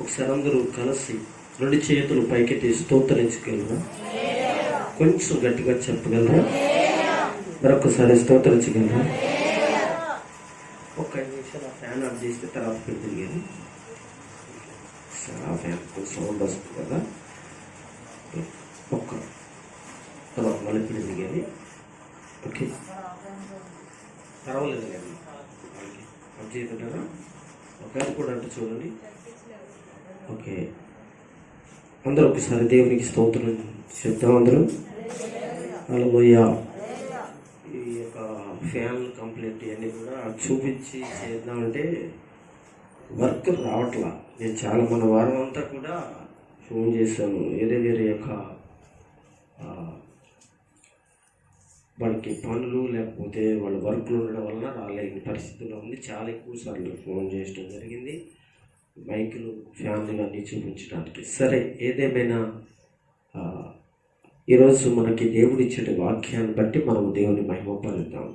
ఒకసారి అందరూ కలిసి రెండు చేతులు పైకెత్తి స్తోత్రించగలరా? కొంచెం గట్టిగా చెప్పగలరా? మరొకసారి స్తోత్రించగలరా? ఒక 5 నిమిషాలు ఆ ఫ్యాన్ ఆఫ్ చేస్తే తర్వాత పెడుతుంది కానీ ఆ ఫ్యాన్ కొంచెం సౌండ్ వస్తుంది కదా. ఒక్క తర్వాత మళ్ళీ పెడుతుంది కానీ ఓకే పర్వాలేదు కానీ వాళ్ళకి ఆఫ్ చేయకుంటారా? ఒక కూడా అంటే చూడండి. ఓకే, అందరూ ఒకసారి దేవునికి స్తోత్రం చెప్తాం అందరూ. హల్లెలూయా. ఈ యొక్క ఫ్యాన్ కంప్లీట్ ఇవన్నీ కూడా చూపించి చేద్దామంటే వర్క్ రావట్లా. నేను చాలా మన వారం అంతా కూడా ఫోన్ చేశాను, వేరే వేరే యొక్క వాళ్ళకి పనులు లేకపోతే వాళ్ళ వర్క్లు ఉండడం వలన రాలేని పరిస్థితుల్లో ఉంది. చాలా ఎక్కువ సార్లు ఫోన్ చేయడం జరిగింది, మైకులు ఫ్యాన్లు అన్నీ చూపించడానికి. సరే, ఏదేమైనా ఈరోజు మనకి దేవుడు ఇచ్చే వాక్యాన్ని బట్టి మనం దేవుని మహిమపరుద్దాం.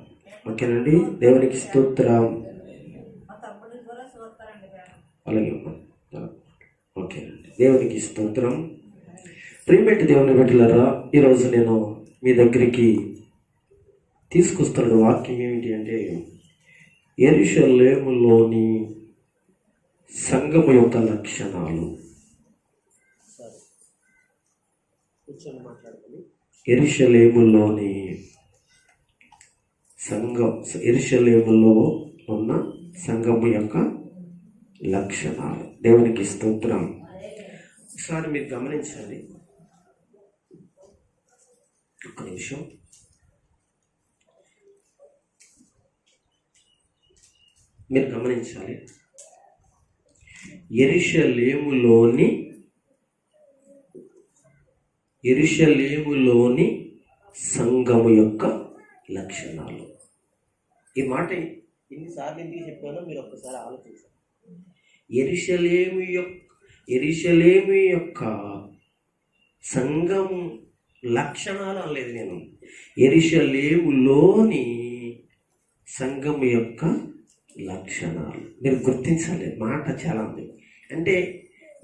ఓకేనండి, దేవునికి స్తోత్రం. అలాగే ఓకేనండి, దేవునికి స్తోత్రం. ప్రియమైన దేవుని బిడ్డలారా, ఈరోజు నేను మీ దగ్గరికి తీసుకొస్తున్న వాక్యం ఏమిటి అంటే, యెరూషలేములోని సంఘము యొక్క లక్షణాలు. యెరూషలేములోని సంఘం, యెరూషలేములో ఉన్న సంఘము యొక్క లక్షణాలు. దేవునికి స్తోత్రం. ఒకసారి మీరు గమనించండి, ఒక్క నిమిషం. మీరు గమనించాలి, యెరూషలేములోని సంఘము యొక్క లక్షణాలు. ఈ మాట ఎన్నిసార్లు ఎందుకు చెప్పానో మీరు ఒక్కసారి ఆలోచించాలి. యెరూషలేము యొక్క సంఘం లక్షణాలు అనలేదు నేను, యెరూషలేములోని సంఘము యొక్క లక్షణాలు. మీరు గుర్తించాలి, మాట చాలా ఉంది. అంటే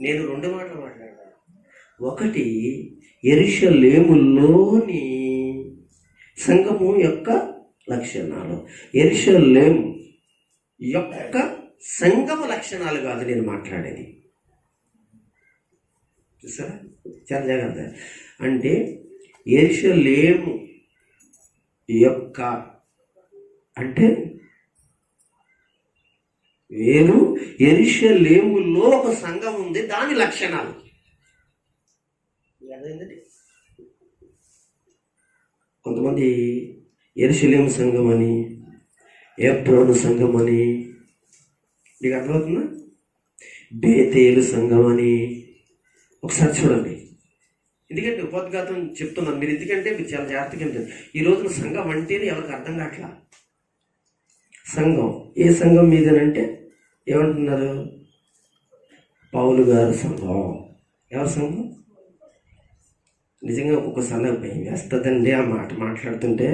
నేను 2 మాటలు మాట్లాడాను. ఒకటి యెరూషలేములోని సంఘము యొక్క లక్షణాలు, యెరూషలేము యొక్క సంఘము లక్షణాలు కాదు నేను మాట్లాడేది. చూసారా, చాలా జాగ్రత్త. అంటే యెరూషలేము యొక్క అంటే వేరు, యెరూషలేములో ఒక సంఘం ఉంది, దాని లక్షణాలు. అదేంటండి, కొంతమంది యెరూషలేము సంఘం అని, ఎబ్రోను సంఘం అని, మీకు అర్థమవుతుందా? బేతేలు సంఘం అని. ఒకసారి చూడండి, ఎందుకంటే ఉపోద్ఘాతం చెప్తున్నాను మీరు, ఎందుకంటే మీరు చాలా జాగ్రత్తగా ఉంటుంది. ఈ రోజున సంఘం అంటేనే ఎవరికి అర్థం కావట్లా. సంఘం ఏ సంఘం మీదనంటే ఏమంటున్నారు? పౌలు గారి సంఘం. ఎవరి సంఘం? నిజంగా ఒక్కొక్కసారి నాకు భయం వేస్తుందండి ఆ మాట మాట్లాడుతుంటే.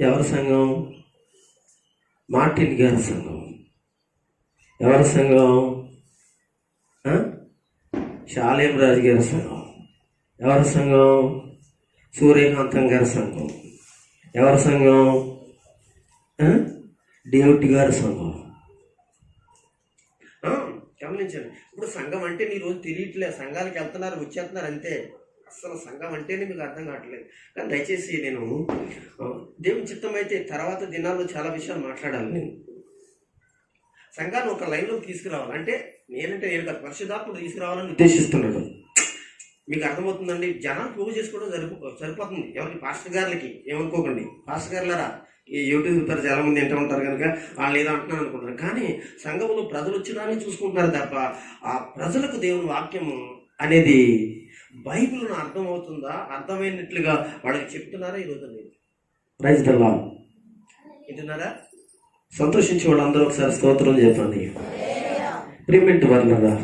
ఎవరి సంఘం? మార్టిన్ గారి సంఘం. ఎవరి సంఘం? షాలేం రాజు గారి సంఘం. ఎవరి సంఘం? సూర్యకాంతం గారి సంఘం. ఎవరి సంఘం? దేవుడి గారి సంఘం. గమనించండి, ఇప్పుడు సంఘం అంటే నీ రోజు తెలియట్లేదు, సంఘాలకు వెళ్తున్నారు వచ్చేస్తున్నారు అంతే. అసలు సంఘం అంటేనే మీకు అర్థం కావట్లేదు. కానీ దయచేసి నేను దేవుని చిత్తం అయితే తర్వాత దినాల్లో చాలా విషయాలు మాట్లాడాలి. నేను సంఘాన్ని ఒక లైన్లోకి తీసుకురావాలి. అంటే నేను పరిశుద్ధాత్ముడు తీసుకురావాలని ఉద్దేశిస్తున్నాడు. మీకు అర్థమవుతుందండి. జనాలు పూజ చేసుకోవడం సరిపోతుంది. ఎవరికి? పాస్టర్ గారులకి. ఏమనుకోకండి, పాస్టర్ గారులారా ఈ యూట్యూబ్ చూస్తారు చాలా మంది వింటూ ఉంటారు కనుక వాళ్ళు ఏదో అంటున్నారు అనుకుంటారు. కానీ సంఘంలో ప్రజలు వచ్చినారని చూసుకుంటున్నారు తప్ప ఆ ప్రజలకు దేవుని వాక్యము అనేది బైబిల్ను అర్థమవుతుందా, అర్థమైనట్లుగా వాళ్ళకి చెప్తున్నారా? ఈరోజు లేదు. Praise the Lord. వింటున్నారా? సంతోషించి వాళ్ళందరూ ఒకసారి స్తోత్రం చెప్పండి. ప్రియమైన వారులారా,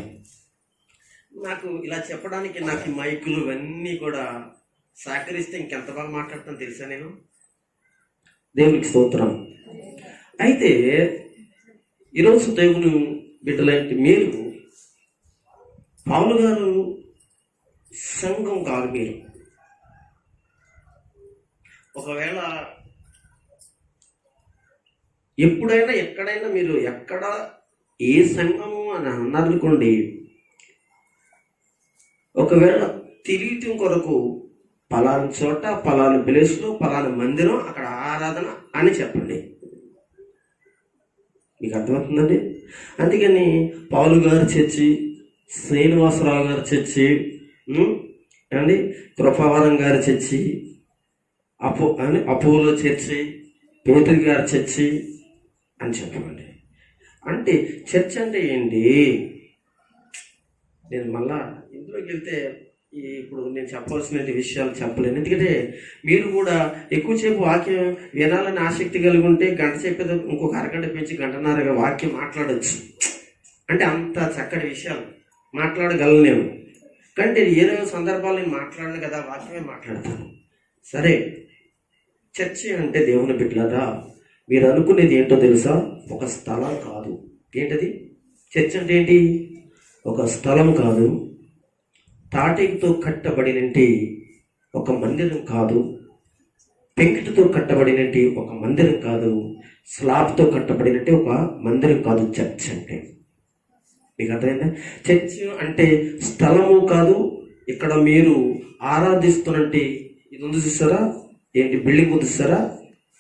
నాకు ఇలా చెప్పడానికి నాకు ఈ మైకులు ఇవన్నీ కూడా సహకరిస్తే ఇంకెంత బాగా మాట్లాడతాను తెలుసా నేను. దేవునికి స్తోత్రం. అయితే ఈరోజు దేవుని బిడ్డలాంటి మీరు పౌలు గారు సంఘం కాదు మీరు. ఒకవేళ ఎప్పుడైనా ఎక్కడైనా మీరు ఎక్కడ ఏ సంఘము అని అన్నారనుకోండి, ఒకవేళ తిరిగిటం కొరకు పలానా చోట, పలానా ప్లేస్లో, పలానా మందిరం, అక్కడ ఆరాధన అని చెప్పండి. మీకు అర్థమవుతుందండి? అందుకని పౌలు గారి చర్చి, శ్రీనివాసరావు గారి చర్చి, అండి కృపావరం గారి చర్చి, అపోలో చర్చి, పేతురు గారి చర్చి అని చెప్పండి. అంటే చర్చ్ అంటే ఏంటి? నేను మళ్ళా ఇందులోకి వెళ్తే ఇప్పుడు నేను చెప్పవలసిన విషయాలు చెప్పలేను. ఎందుకంటే మీరు కూడా ఎక్కువసేపు వాక్యం వినాలని ఆసక్తి కలిగి ఉంటే గంట చెప్పేది ఇంకొక అరగంట పెంచి గంటన్నరగా వాక్యం మాట్లాడచ్చు. అంటే అంత చక్కటి విషయాలు మాట్లాడగలను నేను. కానీ ఏదో సందర్భాలు నేను మాట్లాడను కదా, వాక్యమే మాట్లాడతాను. సరే, చర్చి అంటే దేవుని బిడ్డలారా, మీరు అనుకునేది ఏంటో తెలుసా? ఒక స్థలం కాదు. ఏంటది? చర్చ్ అంటే ఏంటి? ఒక స్థలం కాదు, తాటితో కట్టబడినటి ఒక మందిరం కాదు, పెంకుటితో కట్టబడినటి ఒక మందిరం కాదు, స్లాబ్తో కట్టబడినట్టు ఒక మందిరం కాదు చర్చ్ అంటే. మీకు అర్థమైందా? చర్చ్ అంటే స్థలము కాదు. ఇక్కడ మీరు ఆరాధిస్తున్నట్టు ఇది ఉంది చూసారా, ఏంటి బిల్డింగ్ ఉంది చూసారా,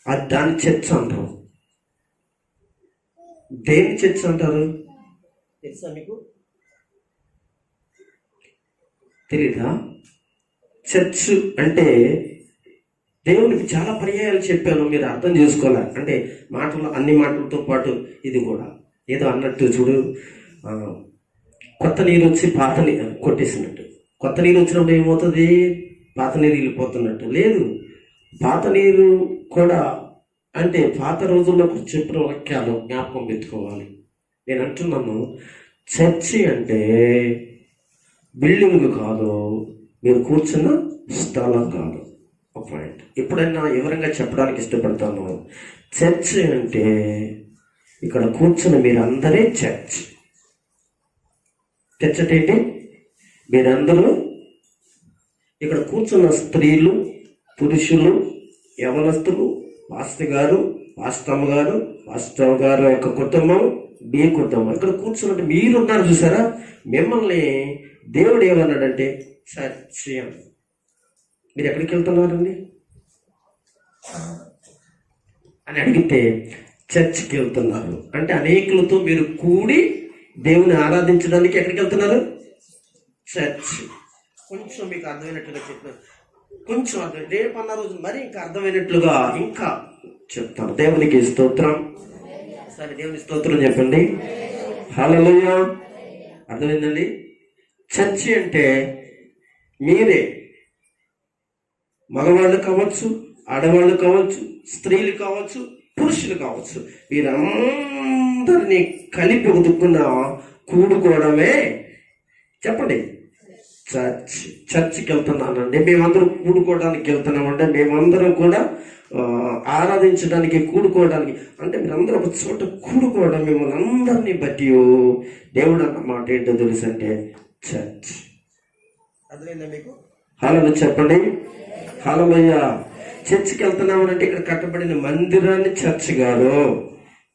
అది దాని చర్చ్ అంటారు. దేని చర్చ్ అంటారు తెలుసా మీకు? తెలీదా? చర్చ్ అంటే దేవునికి చాలా పర్యాయాలు చెప్పాను, మీరు అర్థం చేసుకోవాలి. అంటే మాటలు, అన్ని మాటలతో పాటు ఇది కూడా ఏదో అన్నట్టు చూడు, కొత్త నీరు వచ్చి పాత నీరు కొట్టేసినట్టు. కొత్త నీరు వచ్చినప్పుడు ఏమవుతుంది? పాత నీరు వెళ్ళిపోతున్నట్టు. లేదు, పాత నీరు కూడా అంటే పాత రోజుల్లో చెప్పిన వాక్యాలు జ్ఞాపకం పెట్టుకోవాలి. నేను అంటున్నాను, చర్చి అంటే బిల్డింగ్ కాదు, మీరు కూర్చున్న స్థలం కాదు. ఒక పాయింట్ ఎప్పుడైనా వివరంగా చెప్పడానికి ఇష్టపడతాను. చర్చ్ అంటే ఇక్కడ కూర్చున్న మీరందరే చర్చ్. చర్చ్ అంటే ఏంటి? మీరందరూ ఇక్కడ కూర్చున్న స్త్రీలు, పురుషులు, యవనస్తులు, పాస్టర్ గారు, పాస్టమ్మ గారు, పాస్టర్ గారు యొక్క కుటుంబం, మీ కుటుంబం, ఇక్కడ కూర్చున్నట్టు మీరున్నారు చూసారా, మిమ్మల్ని దేవుడు ఏమన్నాడంటే చర్చ్. మీరు ఎక్కడికి వెళ్తున్నారండి అని అడిగితే చర్చ్కి వెళ్తున్నారు. అంటే అనేకులతో మీరు కూడి దేవుని ఆరాధించడానికి ఎక్కడికి వెళ్తున్నారు? చర్చ్. కొంచెం మీకు అర్థమైనట్లుగా చెప్పిన, కొంచెం అర్థం, రేపన్న రోజు మరి ఇంకా అర్థమైనట్లుగా ఇంకా చెప్తాను. దేవునికి స్తోత్రం. సరే, దేవుని స్తోత్రం చెప్పండి. హల్లెలూయా. అర్థమైందండి? చర్చి అంటే మీరే, మగవాళ్ళు కావచ్చు, ఆడవాళ్ళు కావచ్చు, స్త్రీలు కావచ్చు, పురుషులు కావచ్చు, వీరందరినీ కలిపి ఉదుక్కున్న కూడుకోవడమే చెప్పండి చర్చ్. చర్చికి వెళ్తున్నానండి, మేమందరం కూడుకోవడానికి వెళ్తున్నామంటే, మేమందరం కూడా ఆరాధించడానికి, కూడుకోవడానికి, అంటే మీరందరూ ఒక చోట కూడుకోవడం, మిమ్మల్ని అందరినీ బట్టి దేవుడు అన్న మాట ఏంటో తెలుసు అంటే చర్చ్. అర్థమైందా మీకు? హల్లెలూయా చెప్పండి. హల్లెలూయా. చర్చికి వెళ్తున్నామనంటే ఇక్కడ కట్టబడిన మందిరాన్ని చర్చ్ కాదు,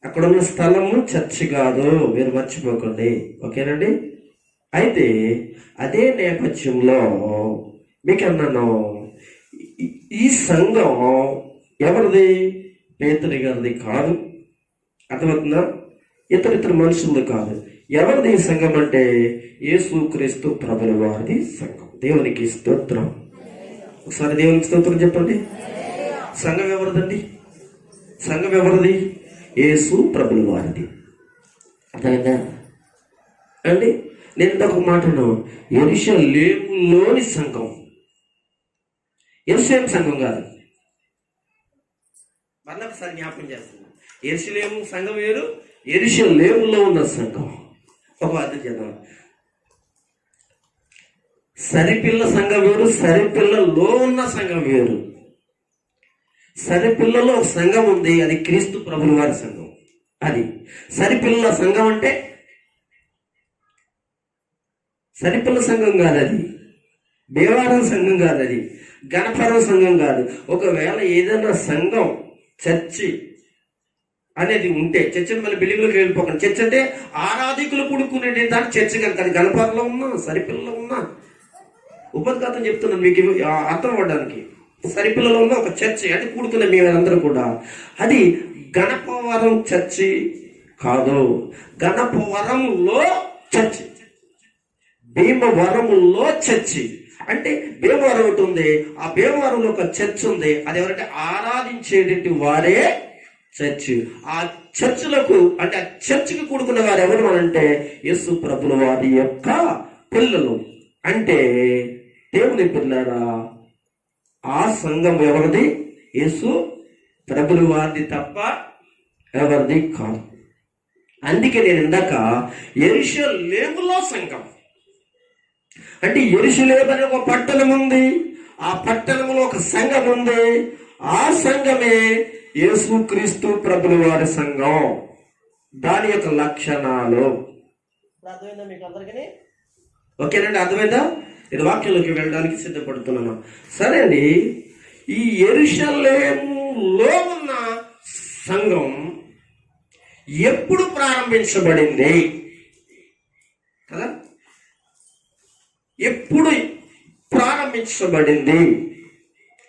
అక్కడ ఉన్న స్థలము చర్చ్ కాదు, మీరు మర్చిపోకండి. ఓకేనండి? అయితే అదే నేపథ్యంలో మీకు అన్నాను, ఈ సంఘం ఎవరిది? పేతురు గారిది కాదు. అర్థమవుతుందా? ఇతర మనుషులది కాదు. ఎవరిది ఈ సంఘం అంటే యేసుక్రీస్తు ప్రభుల వారిది సంఘం. దేవునికి స్తోత్రం. ఒకసారి దేవునికి స్తోత్రం చెప్పండి. సంఘం ఎవరిదండి? సంఘం ఎవరిది? యేసు ప్రభుల వారిది. అర్థమైందా అండి? నేను ఇంతకు మాటను, యెరూషలేములోని సంఘం, యెరూషలేము సంఘం కాదు. మళ్ళీ ఒకసారి జ్ఞాపకం చేస్తున్నాను. యెరూషలేము సంఘం వేరు, యెరూషలేములో ఉన్న సంఘం. ఒక అర్థం చేద్దాం. సరిపిల్ల సంఘం వేరు, సరిపిల్లలో ఉన్న సంఘం వేరు. సరిపిల్లలో ఒక సంఘం ఉంది, అది క్రీస్తు ప్రభుల వారి సంఘం. అది సరిపిల్ల సంఘం అంటే సరిపిల్ల సంఘం కాదు అది, దేవాలయం సంఘం కాదు, అది గణపరం సంఘం కాదు. ఒకవేళ ఏదైనా సంఘం చర్చి అనేది ఉంటే, చర్చని మళ్ళీ బిల్డింగ్లోకి వెళ్ళిపోకండి. చర్చ్ అంటే ఆరాధికులు కూడుకునే దాన్ని చర్చ్ కనుక, అది గణపరంలో ఉన్నా సరిపిల్లలో ఉన్నా, ఉపద్ఘాతం చెప్తున్నాను మీకు అర్థం అవ్వడానికి. సరిపిల్లలో ఉన్న ఒక చర్చి అది కూడుకునే మేమందరూ కూడా, అది గణపవరం చర్చి కాదు. గణపవరంలో చర్చి, భీమవరంలో చర్చి. అంటే భీమవరం ఒకటి ఉంది, ఆ భీమవరంలో ఒక చర్చ్ ఉంది. అది ఎవరంటే ఆరాధించేటి వారే చర్చ్. ఆ చర్చిలకు అంటే ఆ చర్చికి కూడుకున్న వారు ఎవరు అంటే యేసు ప్రభుల వారి యొక్క పిల్లలు. అంటే దేవుని పిల్లరా, ఆ సంఘం ఎవరిది? యేసు ప్రభుల వారిది తప్ప ఎవరిది కాదు. అందుకే నేను ఇందాక యెరూషలేములో సంఘం అంటే, యెరూషలేము అనే ఒక పట్టణం ఉంది, ఆ పట్టణంలో ఒక సంఘం ఉంది, ఆ సంఘమే యేసుక్రీస్తు ప్రభుల వారి సంఘం. దాని యొక్క లక్షణాలు అర్థమైందా మీకు అందరికీ? ఓకేనండి, అర్థమైందా? ఇది వాక్యంలోకి వెళ్ళడానికి సిద్ధపడుతున్నాను. సరే అండి, ఈ యెరూషలేములో ఉన్న సంఘం ఎప్పుడు ప్రారంభించబడింది కదా? ఎప్పుడు ప్రారంభించబడింది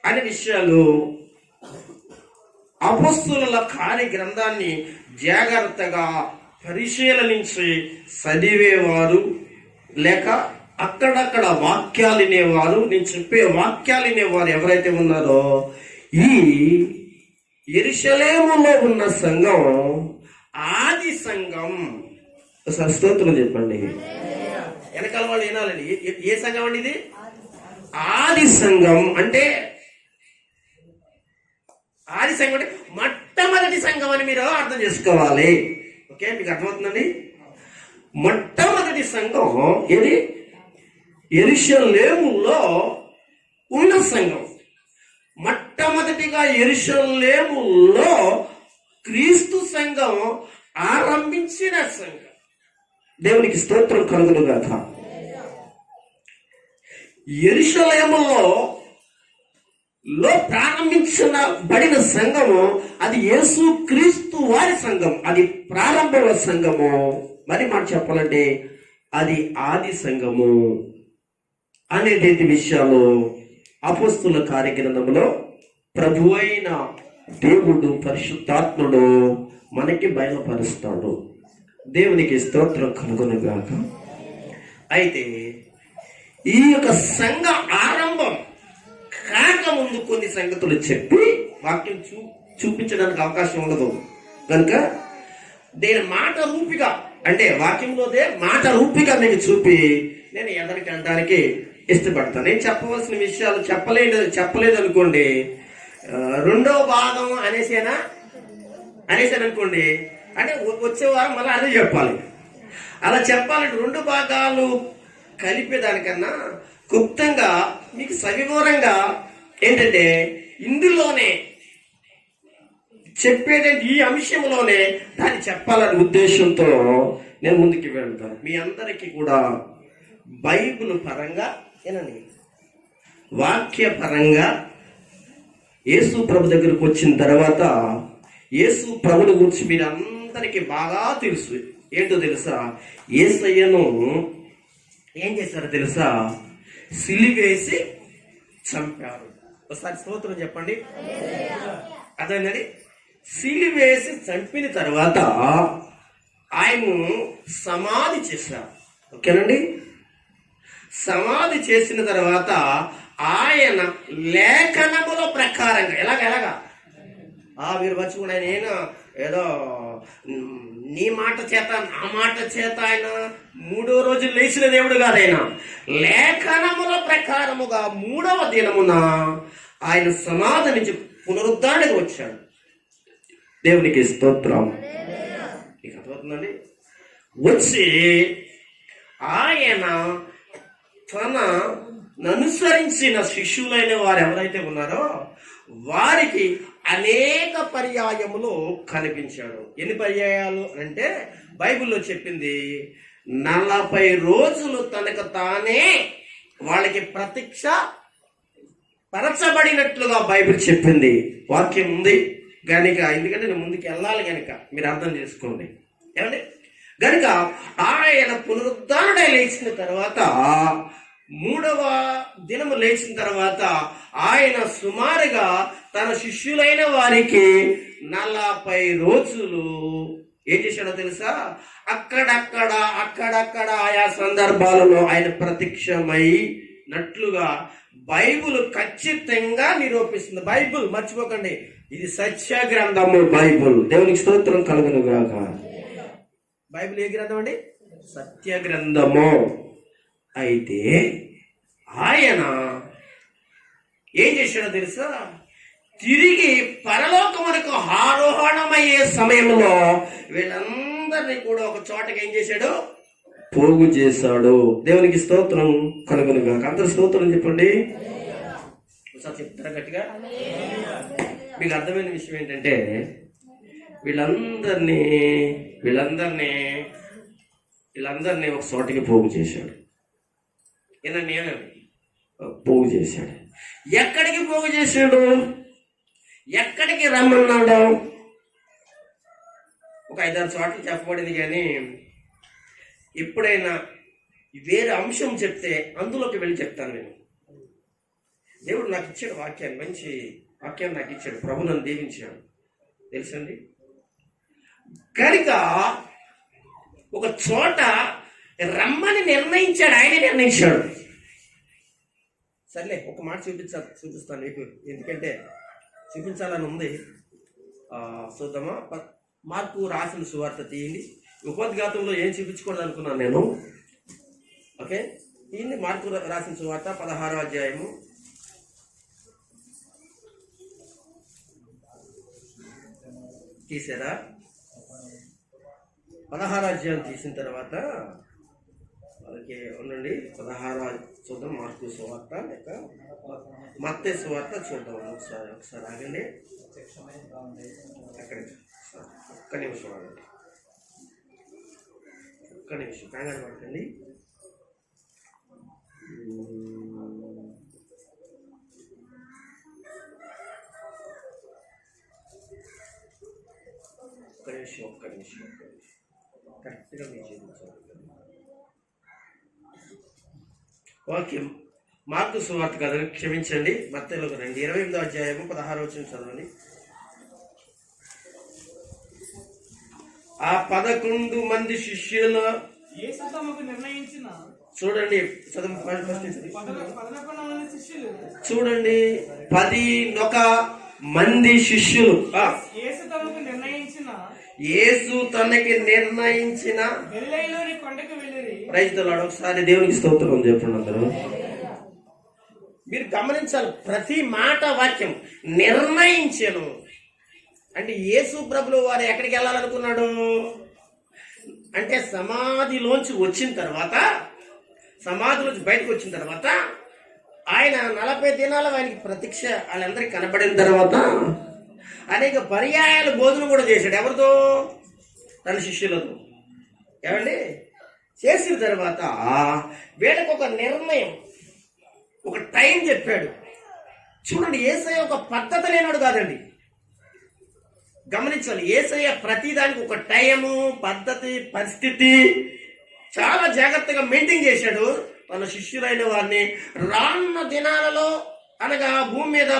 అనే విషయాలు అపొస్తలుల కార్య గ్రంథాన్ని జాగ్రత్తగా పరిశీలించి చదివేవారు, లేక అక్కడక్కడ వాక్యాలు వినేవారు, నేను చెప్పే వాక్యాలు వినేవారు ఎవరైతే ఉన్నారో, ఈ యెరూషలేములో ఉన్న సంఘం ఆది సంఘం. ఒకసారి స్తోత్రం చెప్పండి. వెనకాల వాళ్ళు వినాలండి. ఏ సంఘం అండి ఇది? ఆది సంఘం. అంటే ఆది సంఘం అంటే మొట్టమొదటి సంఘం అని మీరు అర్థం చేసుకోవాలి. ఓకే, మీకు అర్థమవుతుందండి? మొట్టమొదటి సంఘం ఇది యెరూషలేములో ఉన్న సంఘం. మొట్టమొదటిగా యెరూషలేములో క్రీస్తు సంఘం ఆరంభించిన సంఘం. దేవునికి స్తోత్రం కలుగును గాక. యెరూషలేములో ప్రారంభించబడిన సంఘము అది యేసు క్రీస్తు వారి సంఘం, అది ప్రారంభ సంఘము. మరి మాట చెప్పాలంటే అది ఆది సంఘము అనేటువంటి విషయాలు అపొస్తలుల కార్యగ్రంథంలో ప్రభు అయిన దేవుడు పరిశుద్ధాత్ముడు మనకి బయలుపరుస్తాడు. దేవునికి స్తోత్రం కలుగునుగాక. అయితే ఈ యొక్క సంఘ ఆరంభం కాకముందు కొన్ని సంగతులు చెప్పి వాక్యం చూపించడానికి అవకాశం ఉండదు కనుక దీని మాట రూపిగా, అంటే వాక్యంలోదే మాట రూపిగా మీకు చూపి నేను ఎదరికి అనడానికి ఇష్టపడతాను. నేను చెప్పవలసిన విషయాలు చెప్పలేదు అనుకోండి, రెండో భాగం అనేసాను అనుకోండి, అంటే వచ్చే వారం మళ్ళీ అదే చెప్పాలి. అలా చెప్పాలంటే రెండు భాగాలు కలిపేదానికన్నా క్లుప్తంగా మీకు సవివరంగా ఏంటంటే ఇందులోనే చెప్పేటంటే ఈ అంశంలోనే దాన్ని చెప్పాలనే ఉద్దేశంతో నేను ముందుకు వెళ్తాను. మీ అందరికీ కూడా బైబిల్ పరంగా ఏనండి, వాక్య పరంగా యేసు ప్రభు దగ్గరకు వచ్చిన తర్వాత యేసు ప్రభుని గురించి మీరు అందరికీ బాగా తెలుసు. ఏంటో తెలుసా? యేసయ్యను ఏం చేశారో తెలుసా? సిలివేసి చంపారు. ఒకసారి స్తోత్రం చెప్పండి. అదేనండి, సిలివేసి చంపిన తర్వాత ఆయన్ను సమాధి చేశారు. ఓకేనండి, సమాధి చేసిన తర్వాత ఆయన లేఖనముల ప్రకారంగా ఎలాగా మీరు వచ్చి కూడా నేను ఏదో నీ మాట చేత నా మాట చేత ఆయన 3వ రోజు లేచిన దేవుడు కాదు. ఆయన లేఖనముల ప్రకారముగా 3వ దినమున ఆయన సమాధి నుంచి పునరుద్ధరణకు వచ్చాడు. దేవునికి స్తోత్రం. మీకు అర్థమవుతుందండి? వచ్చి ఆయన తనను అనుసరించిన శిష్యులైన వారు ఎవరైతే ఉన్నారో వారికి అనేక పర్యాయములు కనిపించాడు. ఎన్ని పర్యాయాలు అంటే బైబిల్లో చెప్పింది 40 రోజులు తనకు తానే వాళ్ళకి ప్రత్యక్ష పరచబడినట్లుగా బైబిల్ చెప్పింది. వాక్యం ఉంది కనుక, ఎందుకంటే నేను ముందుకు వెళ్ళాలి కనుక మీరు అర్థం చేసుకోండి ఏమండి. కనుక ఆయన పునరుద్ధానుడై లేచిన తర్వాత 3వ దినము లేచిన తర్వాత ఆయన సుమారుగా తన శిష్యులైన వారికి 40 రోజులు ఏం చేశాడో తెలుసా? అక్కడక్కడ ఆయా సందర్భాలలో ఆయన ప్రత్యక్షమైనట్లుగా బైబిల్ ఖచ్చితంగా నిరూపిస్తుంది. బైబిల్ మర్చిపోకండి, ఇది సత్య గ్రంథము. బైబిల్ దేవునికి స్తోత్రం కలుగును గాక. బైబిల్ ఏ గ్రంథం అండి? సత్య గ్రంథము. అయితే ఆయన ఏం చేశాడో తెలుసా? తిరిగి పరలోకమునకు ఆరోహణమయ్యే సమయంలో వీళ్ళందరినీ కూడా ఒక చోటకి ఏం చేశాడు? పోగు చేశాడు. దేవునికి స్తోత్రం కలుగును గాక. అందరు స్తోత్రం చెప్పండి. ఒకసారి చెప్తారా గట్టిగా? మీకు అర్థమైన విషయం ఏంటంటే వీళ్ళందరినీ ఒక చోటకి పోగు చేశాడు. నేను పోగు చేశాడు. ఎక్కడికి పోగు చేశాడు? ఎక్కడికి రమ్మన్నాడు? ఒక 5-6 చోట్ల చెప్పబడింది, కానీ ఎప్పుడైనా వేరే అంశం చెప్తే అందులోకి వెళ్ళి చెప్తాను నేను. దేవుడు నాకు ఇచ్చాడు వాక్యాన్ని, మంచి వాక్యాన్ని నాకు ఇచ్చాడు. ప్రభు నన్ను దీవించాడు తెలుసండి. కనుక ఒక చోట రమ్మని నిర్ణయించాడు, ఆయన నిర్ణయించాడు. సర్లే ఒక మాట చూపిస్తాను మీకు, ఎందుకంటే చూపించాలని ఉంది. చూద్దామా? మార్కు రాసిన సువార్త తీయండి. ఉపోద్ఘాతంలో ఏం చూపించకూడదు అనుకున్నాను నేను. ఓకే, తీయండి. మార్కు రాసిన సువార్త 16వ అధ్యాయము. తీసారా? 16వ అధ్యాయం తీసిన తర్వాత ఓకే ఉండండి. 16 చూద్దాం. మార్కు సువార్త లేక మత్తయి సువార్త చూద్దాం. ఒకసారి ఆగండి. అక్కడ ఒక్క నిమిషం ఆగండి, ఒక్క నిమిషం కంగారు పడకండి. ఒక్క నిమిషం కరెక్ట్గా మీరు చూపించాలి. ఓకే, మార్కు సువార్త కదా, క్షమించండి, మత్తయిలోకి రండి. 28వ అధ్యాయము 16వ వచనం చదవండి. ఆ 11 మంది శిష్యులు చూడండి, చూడండి, 11 మంది శిష్యులు యేసు తనకి నిర్ణయించిన రైతులాడు. ఒకసారి దేవునికి స్తోత్రం చెప్పండి అందరూ. మీరు గమనించాలి, ప్రతి మాట వాక్యం నిర్ణయించను అంటే యేసు ప్రభులు వారు ఎక్కడికి వెళ్ళాలనుకున్నాడు అంటే సమాధిలోంచి వచ్చిన తర్వాత, సమాధిలోంచి బయటకు వచ్చిన తర్వాత ఆయన 40 దినాలు ఆయనకి ప్రత్యక్ష వాళ్ళందరికీ కనబడిన తర్వాత అనేక పర్యాయాలు బోధన కూడా చేశాడు. ఎవరితో? తన శిష్యులతో. ఏమండి? చేసిన తర్వాత వీళ్ళకి ఒక నిర్ణయం, ఒక టైం చెప్పాడు. చూడండి, యేసయ్య ఒక పద్ధతి లేనాడు కాదండి. గమనించాలి, యేసయ్య ప్రతిదానికి ఒక టైము, పద్ధతి, పరిస్థితి చాలా జాగ్రత్తగా మెయింటైన్ చేశాడు. తన శిష్యులైన వారిని రానున్న దినాలలో అనగా భూమి మీద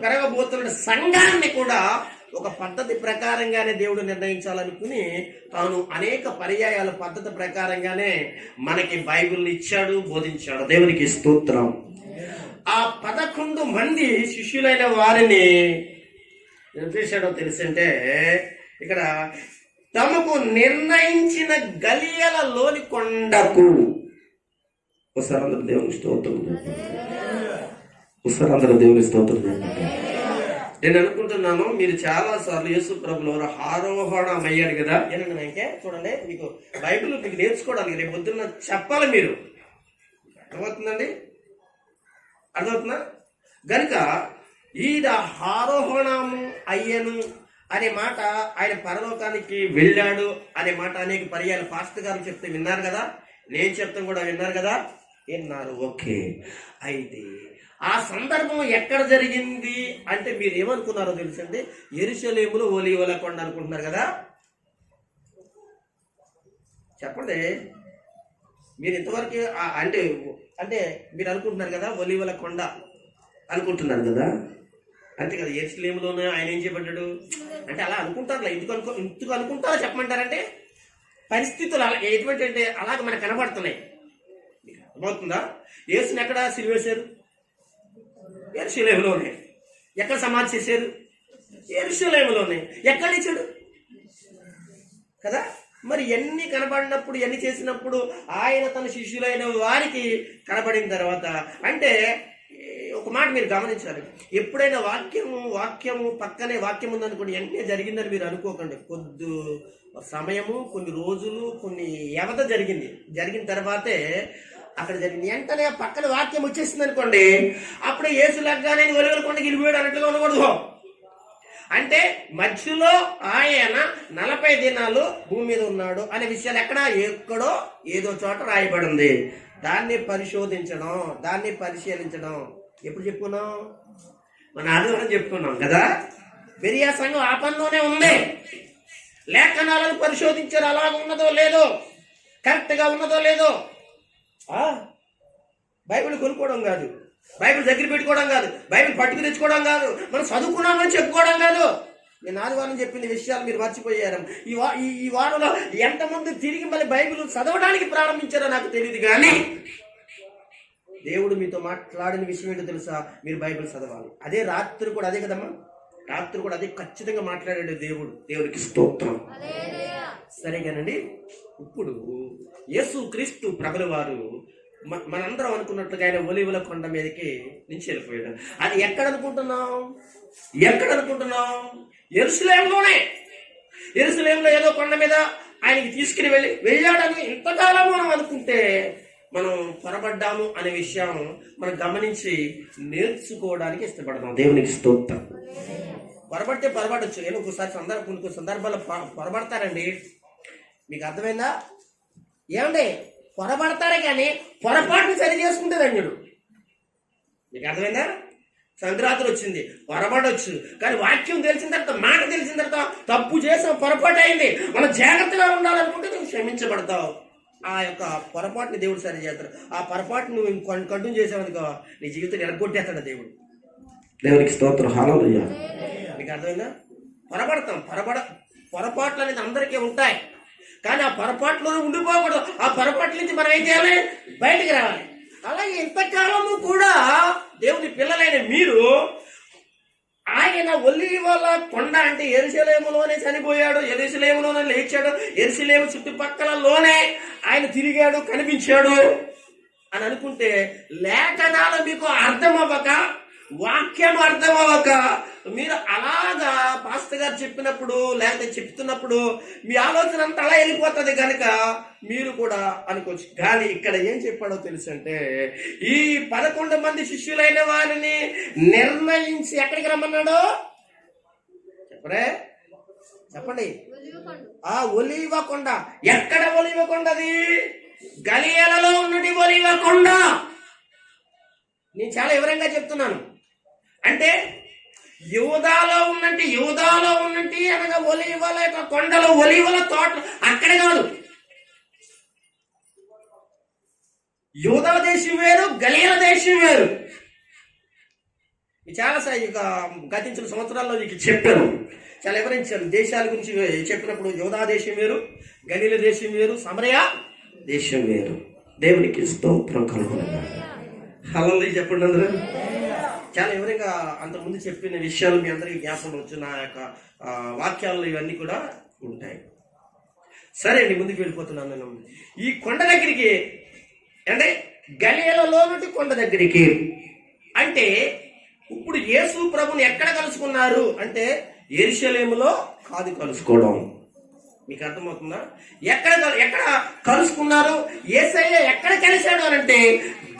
పెరగబోతున్న సంఘాన్ని కూడా ఒక పద్ధతి ప్రకారంగానే దేవుడు నిర్ణయించాలనుకుని తాను అనేక పర్యాయాల పద్ధతి ప్రకారంగానే మనకి బైబిల్ ఇచ్చాడు, బోధించాడు. దేవునికి స్తోత్రం. ఆ 11 మంది శిష్యులైన వారిని ఏం చేశాడో తెలిసింటే, ఇక్కడ తమకు నిర్ణయించిన గలియలలోని కొండకు, ఒకసారి అందరూ దేవుని స్తోత్రం, ఒకసారి అందరూ దేవుని స్తోత్రం. నేను అనుకుంటున్నాను మీరు చాలా సార్లు యేసు ప్రభుల వారు ఆరోహణం అయ్యాడు కదా. ఏంటంటే చూడండి, మీకు బైబిల్ మీకు నేర్చుకోవడానికి రేపు పొద్దున్న చెప్పాలి మీరు. అర్థమవుతుందండి? అర్థమవుతుందా? కనుక ఈయన ఆరోహణము అయ్యను అనే మాట, ఆయన పరలోకానికి వెళ్ళాడు అనే మాట అనేక పర్యాలు పాస్టర్ గారు చెప్తే విన్నారు కదా, నేను చెప్తాం కూడా విన్నారు కదా, విన్నారు. ఓకే, అయితే ఆ సందర్భం ఎక్కడ జరిగింది అంటే మీరు ఏమనుకున్నారో తెలుసండి, యెరూషలేములో ఒలీవల కొండ అనుకుంటున్నారు కదా. చెప్పండి, మీరు ఇంతవరకు అంటే అంటే మీరు అనుకుంటున్నారు కదా ఒలీవల కొండ అనుకుంటున్నారు కదా, అంతే కదా. యెరూషలేములోనే ఆయన ఏం చేయబడ్డాడు అంటే అలా అనుకుంటారు. ఎందుకు అనుకుంటారో చెప్పమంటారంటే పరిస్థితులు అలా ఎటువంటి అంటే అలాగ మనకు కనబడుతున్నాయి. మీకు అర్థమవుతుందా? యేసుని ఎక్కడ సిలువేశారు? యెరూషలేములోనే. ఎక్కడ సమాధి చేశారు? యెరూషలేములోనే. ఎక్కడ ఇచ్చాడు కదా. మరి ఎన్ని కనబడినప్పుడు, ఎన్ని చేసినప్పుడు ఆయన తన శిష్యులైన వారికి కనబడిన తర్వాత అంటే ఒక మాట మీరు గమనించాలి. ఎప్పుడైనా వాక్యము పక్కనే వాక్యం ఉందనుకోండి, వెంటనే జరిగిందని మీరు అనుకోకండి. కొద్ది సమయము, కొన్ని రోజులు, కొన్ని వ్యవధ జరిగిన తర్వాతే అక్కడ జరిగింది. వెంటనే పక్కన వాక్యం వచ్చేసింది అనుకోండి, అప్పుడు యేసు లగ్గానే ఒలివల కొండకి వెళ్ళిపోయాడు అన్నట్టుగా ఉండకూడదు. అంటే మధ్యలో ఆయన 40 దినాలు భూమి మీద ఉన్నాడు అనే విషయాలు ఎక్కడో ఏదో చోట రాయబడింది. దాన్ని పరిశోధించడం, దాన్ని పరిశీలించడం ఎప్పుడు చెప్పుకున్నాం? మన ఆదివారం చెప్పుకున్నాం కదా. బెరియా సంఘం ఆ పనిలోనే ఉంది. లేఖనాలను పరిశోధించారు, అలాగ ఉన్నదో లేదో, కరెక్ట్గా ఉన్నదో లేదో. బైబిల్ కొనుక్కోవడం కాదు, బైబిల్ దగ్గర పెట్టుకోవడం కాదు, బైబిల్ పట్టుకు తెచ్చుకోవడం కాదు, మనం చదువుకున్నామని చెప్పుకోవడం కాదు. నేను ఆదివారం చెప్పిన విషయాలు మీరు మర్చిపోయారు. ఈ వారంలో ఎంతమంది తిరిగి మళ్ళీ బైబిల్ చదవడానికి ప్రారంభించారో నాకు తెలియదు, కానీ దేవుడు మీతో మాట్లాడిన విషయం ఏంటో తెలుసా? మీరు బైబిల్ చదవాలి. అదే రాత్రి కూడా అదే కదమ్మా, రాత్రి కూడా అదే ఖచ్చితంగా మాట్లాడాడు దేవుడు. దేవుడికి స్తోత్రం. సరేగానండి. ఇప్పుడు యేసు క్రీస్తు ప్రభుల వారు మనందరం అనుకున్నట్లుగా ఆయన ఒలీవల కొండ మీదకి నుంచి వెళ్ళిపోయాడు. అది ఎక్కడ అనుకుంటున్నాం? యెరూషలేములోనే. యెరూషలేములో ఏదో కొండ మీద ఆయనకి తీసుకుని వెళ్ళాడని ఇంతకాలం మనం అనుకుంటే మనం పొరపడ్డాము అనే విషయం మనం గమనించి నేర్చుకోవడానికి ఇష్టపడతాం. దేవునికి స్తోత్రం. పొరపడితే పొరపడచ్చు. కొన్ని సందర్భాల్లో పొరపడతారండి. మీకు అర్థమైందా? ఏమండి, పొరపడతారే కానీ పొరపాటుని సరి చేసుకుంటే ధన్యుడు. మీకు అర్థమైందా? సంక్రాంతి వచ్చింది, పొరపడవచ్చు. కానీ వాక్యం తెలిసిన తర్వాత, మాట తెలిసిన తర్వాత తప్పు చేసాం, పొరపాటు అయింది, మనం జాగ్రత్తగా ఉండాలనుకుంటే నువ్వు క్షమించబడతావు. ఆ యొక్క పొరపాటుని దేవుడు సరి చేస్తాడు. ఆ పొరపాటు నువ్వు కంటిన్యూ చేసావనుకో నీ జీవితం ఎరగొట్టేస్తాడు దేవుడు. దేవునికి స్తోత్రం. హల్లెలూయా. మీకు అర్థమైందా? పొరపాట్లు అనేది అందరికీ ఉంటాయి, కానీ ఆ పొరపాటులోనే ఉండిపోకూడదు. ఆ పొరపాట్ల నుంచి మనం ఏం చేయాలి? బయటికి రావాలి. అలాగే ఇంతకాలము కూడా దేవుని పిల్లలైన మీరు ఆయన ఒలీవల కొండ అంటే యెరూషలేములోనే చనిపోయాడు, యెరూషలేములోనే లేచాడు, యెరూషలేము చుట్టుపక్కలలోనే ఆయన తిరిగాడు, కనిపించాడు అని అనుకుంటే లేఖనాలు మీకు అర్థమవ్వక, వాక్యం అర్థమవ్వక మీరు అలాగా పాస్టర్ గారు చెప్పినప్పుడు లేకపోతే చెప్తున్నప్పుడు మీ ఆలోచన అంతా అలా వెళ్ళిపోతుంది. కనుక మీరు కూడా అనుకోవచ్చు. కానీ ఇక్కడ ఏం చెప్పాడో తెలుసు అంటే, ఈ 11 మంది శిష్యులైన వారిని నిర్ణయించి ఎక్కడికి రమ్మన్నాడు చెప్పండి. ఆ ఒలీవ కొండ. ఎక్కడ ఒలీవ కొండ? అది గలిలయలో ఉన్నది ఒలీవ కొండ. నేను చాలా వివరంగా చెప్తున్నాను. అంటే యూదాలో ఉన్నట్టు అనగా ఒలీవల యొక్క కొండలు, ఒలీవల తోటలు అక్కడ కాదు. యూదా దేశం వేరు, గలిలయ దేశం వేరు. చాలా గతించిన సంవత్సరాల్లో నీకు చెప్పాను, చాలా వివరించాను. దేశాల గురించి చెప్పినప్పుడు యూదా దేశం వేరు, గలిలయ దేశం వేరు, సమరయ దేశం వేరు. దేవునికి స్తోత్రం కలుగును. హల్లెలూయా చెప్పండి అందరూ. చాలా వివరంగా అంతకుముందు చెప్పిన విషయాలు మీ అందరికీ జ్ఞాపకం వచ్చు. నా యొక్క వాక్యాల్లో ఇవన్నీ కూడా ఉంటాయి. సరే అండి, ముందుకు వెళ్ళిపోతున్నాను నేను. ఈ కొండ దగ్గరికి అంటే గలిలయలో నుండి కొండ దగ్గరికి అంటే ఇప్పుడు యేసు ప్రభుని ఎక్కడ కలుసుకున్నారు అంటే యెరూషలేములో కాదు కలుసుకోవడం. మీకు అర్థమవుతుందా? ఎక్కడ కలుసుకున్నారు? యేసయ్య ఎక్కడ కలిశాడు అని అంటే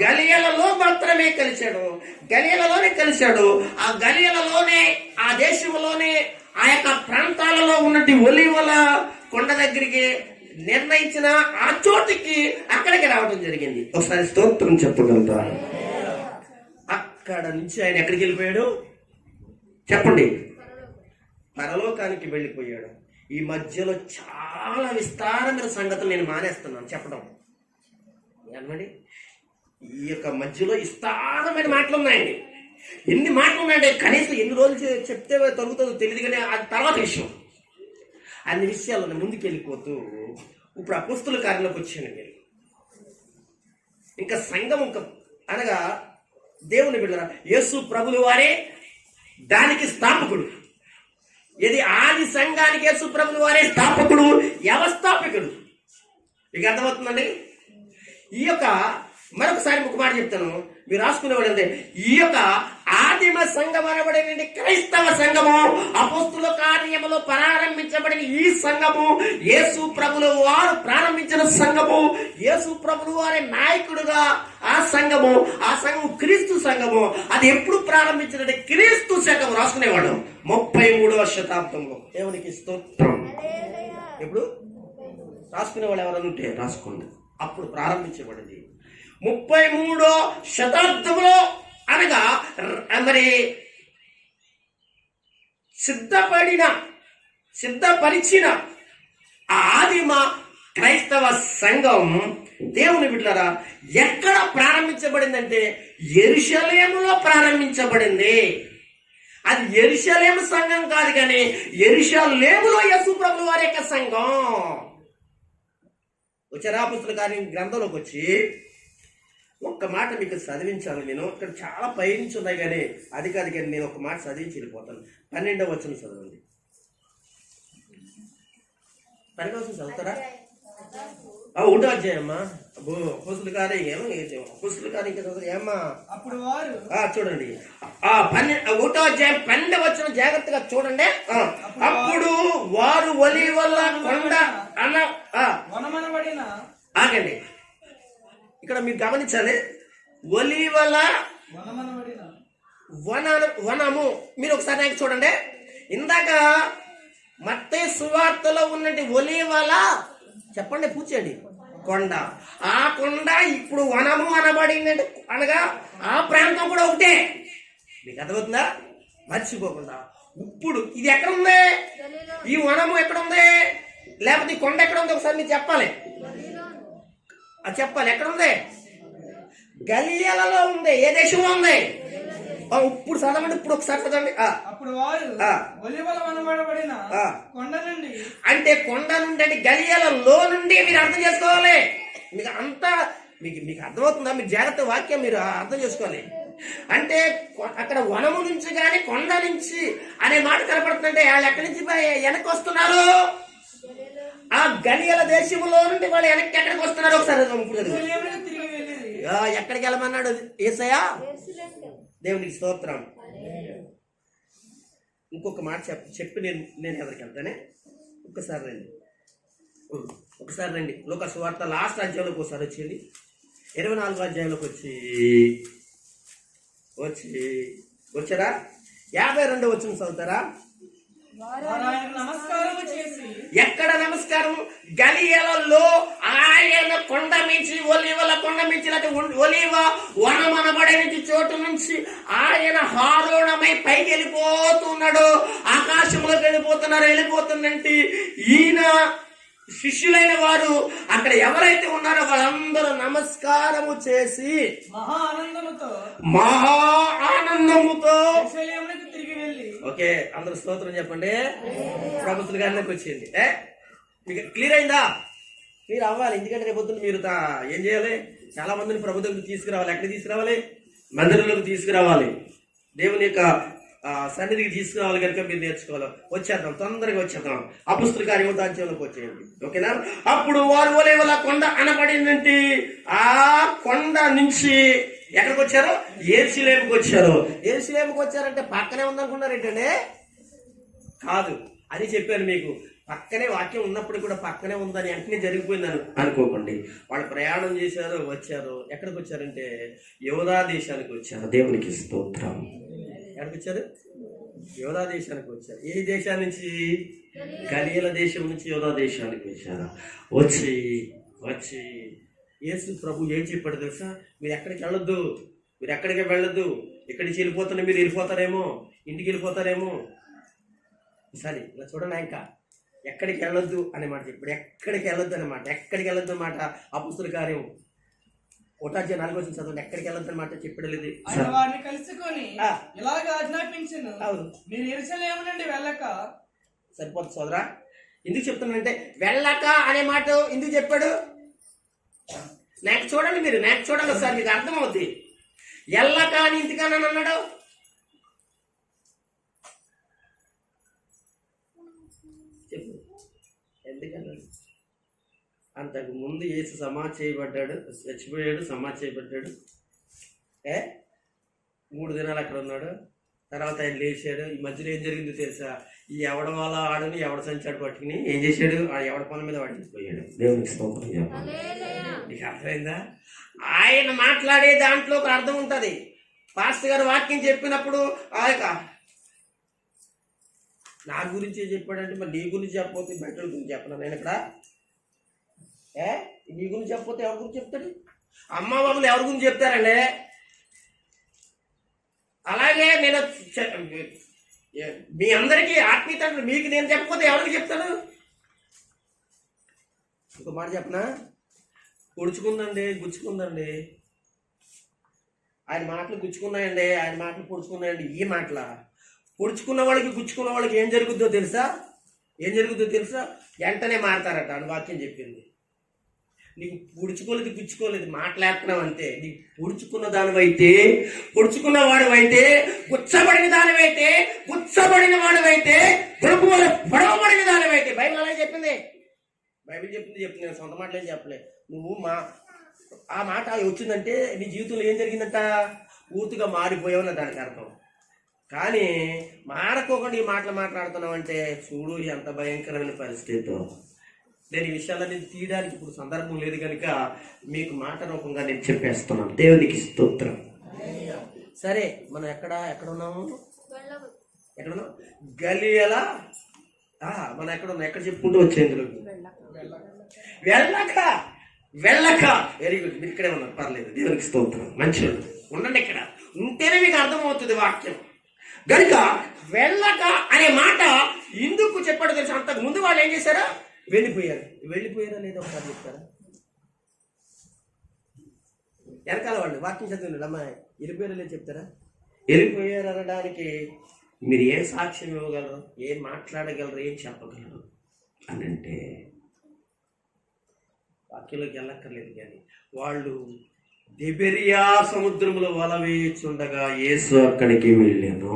గలియలలో మాత్రమే కలిశాడు. గలియలలోనే కలిశాడు. ఆ గలియలలోనే, ఆ దేశంలోనే, ఆ యొక్క ప్రాంతాలలో ఉన్నట్టు ఒలీవల కొండ దగ్గరికి నిర్ణయించిన ఆ చోటికి అక్కడికి రావడం జరిగింది. ఒకసారి స్తోత్రం చెప్పగలుగుతా? అక్కడ నుంచి ఆయన ఎక్కడికి వెళ్ళిపోయాడు చెప్పండి? పరలోకానికి వెళ్ళిపోయాడు. ఈ మధ్యలో చాలా విస్తారమైన సంగతులు నేను మానేస్తున్నాను చెప్పడం. ఏమండి, ఈ యొక్క మధ్యలో విస్తారమైన మాటలు ఉన్నాయండి. ఎన్ని మాటలు ఉన్నాయంటే కనీసం ఎన్ని రోజులు చెప్తే తగ్గుతుందో తెలియదు, కానీ అది తర్వాత విషయం. అన్ని విషయాలను ముందుకు వెళ్ళిపోతూ ఇప్పుడు అపోస్తుల కార్యంలోకి వచ్చాను నేను. ఇంకా సంఘం అనగా దేవుని బిడ్డలారా, యేసు ప్రభువు వారే దానికి స్థాపకుడు. ఇది ఆది సంఘానికి యేసు ప్రభువు వారే స్థాపకుడు, వ్యవస్థాపకుడు. మీకు అర్థమవుతుందండి? ఈ యొక్క మరొకసారి ఒక మాట చెప్తాను, మీరు రాసుకునేవాడు అంటే, ఈ యొక్క ఆదిమ సంఘం అనబడిన క్రైస్తవ సంఘము, అపోస్తుల కార్యములో ప్రారంభించబడిన ఈ సంఘము, యేసు ప్రభుల వారు ప్రారంభించిన సంఘము, యేసు ప్రభుల వారి నాయకుడుగా ఆ సంఘము క్రీస్తు సంఘము. అది ఎప్పుడు ప్రారంభించినట్టు క్రీస్తు సంఘము రాసుకునేవాడు 33వ శతాబ్దంలో. దేవునికి స్తోత్రం. ఎప్పుడు రాసుకునేవాడు ఎవరైనా ఉంటే రాసుకోండి. అప్పుడు ప్రారంభించబడింది 33వ శతాబ్దంలో. అనగా మరి సిద్ధపరిచిన ఆదిమ క్రైస్తవ సంఘం దేవుని బిడ్డలారా ఎక్కడ ప్రారంభించబడిందంటే యెరూషలేములో ప్రారంభించబడింది. అది యెరూషలేము సంఘం కాదు, కానీ యెరూషలేములో యేసు ప్రభువు వారి యొక్క సంఘం. అపోస్తుల కార్యం గ్రంథంలోకి వచ్చి ఒక్క మాట మీకు చదివించాను నేను. ఇక్కడ చాలా పైనుంచి ఉన్నాయి, కానీ అది కాదు, కానీ నేను ఒక మాట చదివించి వెళ్ళిపోతాను. 12వ వచనం చదవండి. 12వ వచనం చదువుతారా? 1వ అధ్యాయమ్మా. అపోస్తుల కార్యం అపోస్తుల కార్యం ఇంకా చదువు ఏమ్మా. చూడండి 1వ అధ్యాయం 12వ వచనం జాగ్రత్తగా చూడండి. అప్పుడు వారు ఒలీవల కొండ ఆగండి, ఇక్కడ మీరు గమనించాలి. ఒలీవల వనము. మీరు ఒకసారి నాకు చూడండి. ఇందాక మత్తయి సువార్తలో ఉన్నట్టు ఒలీవల చెప్పండి, పూచేయండి, కొండ. ఆ కొండ ఇప్పుడు వనము అనబడింది. అనగా ఆ ప్రాంతం కూడా ఒకటే. మీకు అర్థమవుతుందా? మర్చిపోకుండా. ఇప్పుడు ఇది ఎక్కడ ఉంది? ఈ వనము ఎక్కడ ఉంది? లేకపోతే ఈ కొండ ఎక్కడ ఉంది? ఒకసారి మీరు చెప్పాలి. అది చెప్పాలి. ఎక్కడ ఉంది? గలియలలో ఉంది. ఏ దేశంలో ఉంది? ఇప్పుడు చదవండి. ఇప్పుడు ఒకసారి చదవండి. అంటే కొండ నుండి అంటే గలియలలో నుండి మీరు అర్థం చేసుకోవాలి. మీకు అంతా మీకు అర్థమవుతుందా? మీరు జాగ్రత్త వాక్యం మీరు అర్థం చేసుకోవాలి. అంటే అక్కడ వనము నుంచి కానీ కొండ నుంచి అనే మాట కనపడుతుందంటే వాళ్ళు ఎక్కడి నుంచి వెనక్కి వస్తున్నారు? ఆ గలియల దేశంలో నుండి వాళ్ళు వెనక్కి ఎక్కడికి వస్తున్నారు? ఒకసారి ఎక్కడికి వెళ్ళమన్నాడు యేసయ్య? దేవునికి స్తోత్రం. ఇంకొక మాట చెప్పి నేను ఎవరికి వెళ్తానే. ఒకసారి రండి లోక సువార్త లాస్ట్ అధ్యాయంలోకి ఒకసారి వచ్చేది. 24వ అధ్యాయంలోకి వచ్చారా? 52వ వచనం చదువుతారా? ఎక్కడ నమస్కారం? గలియలలో ఆయన కొండ మించి ఒలీవల కొండ మించి ఒలీవ వనమనబడే చోటు నుంచి ఆయన హారోణమై పైకి వెళ్ళిపోతున్నాడు. ఆకాశంలోకి వెళ్ళిపోతుందంటే ఈయన శిష్యులైన వారు అక్కడ ఎవరైతే ఉన్నారో వాళ్ళందరూ నమస్కారము చేసి మహా ఆనందముతో తిరిగి వెళ్ళి. ఓకే, అందరూ స్తోత్రం చెప్పండి. ప్రభుత్వ గారిలోకి వచ్చింది. మీకు క్లియర్ అయిందా? క్లియర్ అవ్వాలి. ఎందుకంటే రేపు పొద్దున్న మీరు ఏం చేయాలి? చాలా మందిని ప్రభుత్వం తీసుకురావాలి. ఎక్కడికి తీసుకురావాలి? మందిరంలోకి తీసుకురావాలి. దేవుని యొక్క సన్నిధికి తీసుకురావాలి. కనుక మీరు నేర్చుకోవాలి. వచ్చేద్దాం, తొందరగా వచ్చేద్దాం. అపోస్తుల కార్యం 1వ అధ్యాయంలోకి వచ్చేయండి. ఓకేనా? అప్పుడు వారు ఒలీవల కొండ అనబడిందంటే ఆ కొండ నుంచి ఎక్కడికి వచ్చారు? యెరూషలేముకి వచ్చారు. యెరూషలేముకి వచ్చారంటే పక్కనే ఉందనుకున్నారు ఏంటంటే? కాదు, అది చెప్పాను మీకు. పక్కనే వాక్యం ఉన్నప్పుడు కూడా పక్కనే ఉందని వెంటనే జరిగిపోయిందని అనుకోకండి. వాళ్ళు ప్రయాణం చేశారు, వచ్చారు. ఎక్కడికి వచ్చారంటే యోధా దేశానికి వచ్చారు. దేవునికి స్తోత్రం. ఎక్కడికి వచ్చారు? యోధా దేశానికి వచ్చారు. ఏ దేశం నుంచి? గలీల దేశం నుంచి యోధా దేశానికి వచ్చారు. వచ్చి యేసు ప్రభు ఏం చెప్పాడు తెలుసా? మీరు ఎక్కడికి వెళ్ళొద్దు, మీరు ఎక్కడికి వెళ్ళొద్దు, ఇక్కడి నుంచి వెళ్ళిపోతున్నా మీరు వెళ్ళిపోతారేమో, ఇంటికి వెళ్ళిపోతారేమో. సరే ఇలా చూడండి, ఇంకా ఎక్కడికి వెళ్ళొద్దు అనే మాట చెప్పాడు. ఎక్కడికి వెళ్ళొద్దు అనమాట. ఎక్కడికి వెళ్ళొద్దు అనమాట. అపొస్తలుల కార్యం 1:4 చదవండి. ఎక్కడికి వెళ్ళొద్దు అనమాట చెప్పాడు. వారిని కలుసుకొని ఇలాగ ఆజ్ఞాపించను, మీరు యెరూషలేము నుండి వెళ్ళక. సరిపోతుంది సోదరా. ఎందుకు చెప్తున్నానంటే వెళ్ళక అనే మాట ఎందుకు చెప్పాడు? నాకు చూడండి, మీరు నాకు చూడండి సార్, మీకు అర్థమవుతుంది. ఎల్లక అని ఇంటికన్నా అన్నాడు. చెప్పు ఎందుకన్నాడు? అంతకు ముందు యేసు సమాధి చేయబడ్డాడు, చచ్చిపోయాడు, సమాధి చేయబడ్డాడు. 3 దినాలు అక్కడ ఉన్నాడు. తర్వాత ఆయన లేచాడు. ఈ మధ్యలో ఏం జరిగిందో తెలుసా? ఈ ఎవడ వాళ్ళ ఆడుని ఎవడ సంచాడు పట్టుకుని ఏం చేశాడు? ఆ ఎవడ పనుల మీద వాడిపోయాడు. దేవునికి స్తోత్రం చెప్పాలి. నీకు అర్థమైందా? ఆయన మాట్లాడే దాంట్లో ఒక అర్థం ఉంటుంది. పాస్టర్ గారు వాక్యం చెప్పినప్పుడు నా గురించి ఏం చెప్పాడంటే, మరి నీ గురించి చెప్పకపోతే బయట గురించి చెప్పను నేను ఇక్కడ. నీ గురించి చెప్పకపోతే ఎవరి గురించి చెప్తాడు? అమ్మ బాబులు ఎవరి గురించి చెప్తారండి? అలాగే నేను మీ అందరికీ ఆత్మీయత మీకు నేను చెప్పకపోతే ఎవరికి చెప్తాను? ఒక మాట చెప్పనా? పొడుచుకుందండి, గుచ్చుకుందండి. ఆయన మాటలు గుచ్చుకున్నాయండి, ఆయన మాటలు పొడుచుకున్నాయండి. ఈ మాటల పొడుచుకున్న వాళ్ళకి గుచ్చుకున్న వాళ్ళకి ఏం జరుగుద్దో తెలుసా? వెంటనే మారతారట అని వాక్యం చెప్పింది. నీకు పొడుచుకోలేదు, గుచ్చుకోలేదు, మాట్లాడుతున్నావు అంతే. నీకు పొడుచుకున్న దానివైతే, పొడుచుకున్న వాడివైతే, గుచ్చబడిన దానివైతే, గుచ్చబడిన వాడివైతే, పొడవబడిన దానివైతే బైబిల్ అలాగే చెప్పింది. నేను సొంత మాటలు ఏం చెప్పలే. నువ్వు ఆ మాట వచ్చిందంటే నీ జీవితంలో ఏం జరిగిందంట? పూర్తిగా మారిపోయావు నా దానికి అర్థం. కానీ మారకోకుండా ఈ మాటలు మాట్లాడుతున్నావు అంటే చూడు ఎంత భయంకరమైన పరిస్థితితో. నేను ఈ విషయాలన్నీ తీయడానికి ఇప్పుడు సందర్భం లేదు కనుక మీకు మాట రూపంగా నేను చెప్పేస్తున్నాను. దేవునికి స్తోత్రం. సరే, మనం ఎక్కడ ఉన్నాము? గలీల. మనం ఎక్కడ చెప్పుకుంటూ వచ్చేందులో వెళ్ళక. వెరీ గుడ్, మీరు ఇక్కడే ఉన్నారు, పర్లేదు. దేవునికి స్తోత్రం. మంచిగా ఉండండి. ఇక్కడ ఉంటేనే మీకు అర్థమవుతుంది వాక్యం. కనుక వెళ్ళక అనే మాట ఎందుకు చెప్పాడో తెలుసు? అంతకు ముందు వాళ్ళు ఏం చేశారా? వెళ్ళిపోయారా లేదా ఒకసారి చెప్తారా? వెనకాల వాళ్ళు వాక్యం చదివినాడు. అమ్మాయి వెళ్ళిపోయారా లేదు చెప్తారా? వెళ్ళిపోయారు అనడానికి మీరు ఏం సాక్ష్యం ఇవ్వగలరు, ఏం మాట్లాడగలరు, ఏం చెప్పగలరు అని అంటే వాక్యంలోకి వెళ్ళక్కర్లేదు. కానీ వాళ్ళు తిబెరియా సముద్రంలో వల వేయుచుండగా యేసు అక్కడికి వెళ్ళాను.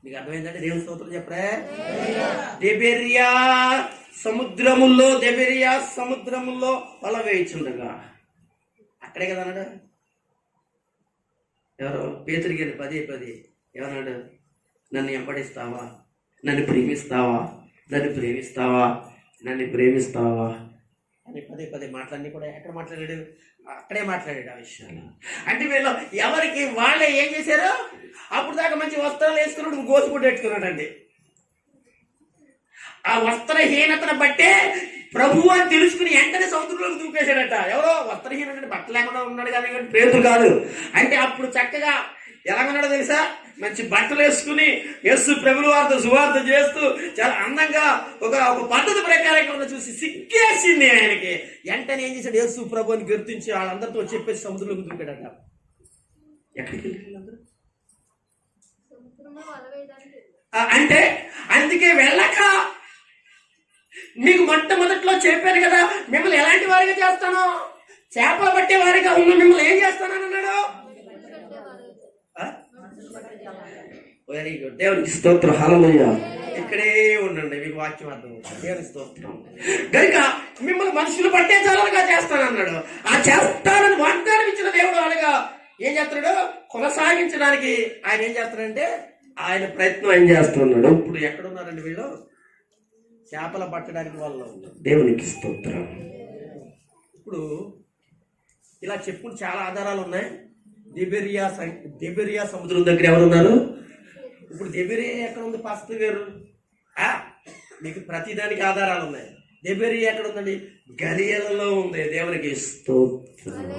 మీకు అర్థమైందంటే దేవుని స్తోత్రం చెప్పరా? తిబెరియా సముద్రములో వల వేయుచుండగా అక్కడే కదా అన్నాడు. ఎవరో పేతురు గారు పదే ఏమన్నాడు? నన్ను వెంబడిస్తావా, నన్ను ప్రేమిస్తావా అని పదే మాటలన్నీ కూడా ఎక్కడ మాట్లాడాడు? అక్కడే మాట్లాడాడు ఆ విషయాలు. అంటే వీళ్ళు ఎవరికి వాళ్ళే ఏం చేశారు? అప్పుడు దాకా మంచి వస్త్రాలు వేసుకున్నాడు, గోసుగుడ్డ పెట్టుకున్నాడండి. ఆ వస్త్రహీనతను బట్టే ప్రభు అని తెలుసుకుని వెంటనే సముద్రంలోకి దూకేశాడట. ఎవరో వస్త్రహీనుడు, బట్ట లేకుండా ఉన్నాడు కానీ పేతురు కాదు. అంటే అప్పుడు చక్కగా ఎలాగన్నాడో తెలుసా? మంచి బట్టలు వేసుకుని యేసు ప్రభుల వారితో సువార్త చేస్తూ చాలా అందంగా ఒక పద్ధతి ప్రకారంగా చూసి సిక్కేసింది ఆయనకి. వెంటనే ఏం చేశాడు? యేసు ప్రభు అని గుర్తించి వాళ్ళందరితో చెప్పేసి సముద్రంలోకి దూకాడట. ఎక్కడికి వెళ్ళారు? అంటే అందుకే వెళ్ళక మీకు మొట్టమొదట్లో చెప్పాను కదా, మిమ్మల్ని ఎలాంటి వారిగా చేస్తాను? చేపలు పట్టే వారిగా ఉన్న మిమ్మల్ని ఏం చేస్తానని అన్నాడు? వెరీ గుడ్, దేవునికి స్తోత్రం. హల్లెలూయా. ఇక్కడే ఉండండి, మీకు వాక్యం అర్థం అవుతుంది. దేవునికి స్తోత్రం. కనుక మిమ్మల్ని మనుషులు పట్టే జాలలుగా చేస్తానన్నాడు. ఆ చేస్తానని వాగ్దానం ఇచ్చిన దేవుడు అనగా ఏం చేస్తున్నాడు? కొనసాగించడానికి ఆయన ఏం చేస్తున్నాడంటే ఆయన ప్రయత్నం ఏం చేస్తున్నాడు. ఇప్పుడు ఎక్కడున్నారండి వీళ్ళు? చేపలు పట్టడానికి వాళ్ళు దేవునికి స్తోత్రం. ఇప్పుడు ఇలా చెప్పుకుని చాలా ఆధారాలు ఉన్నాయి. దెబెరియా సముద్రం దగ్గర ఎవరున్నారు? ఇప్పుడు దెబెరియా ఎక్కడ ఉంది పాస్టర్ గారు? మీకు ప్రతిదానికి ఆధారాలు ఉన్నాయి. దెబెరియా ఎక్కడ ఉందండి? గలియలలో ఉంది. దేవునికి స్తోత్రం.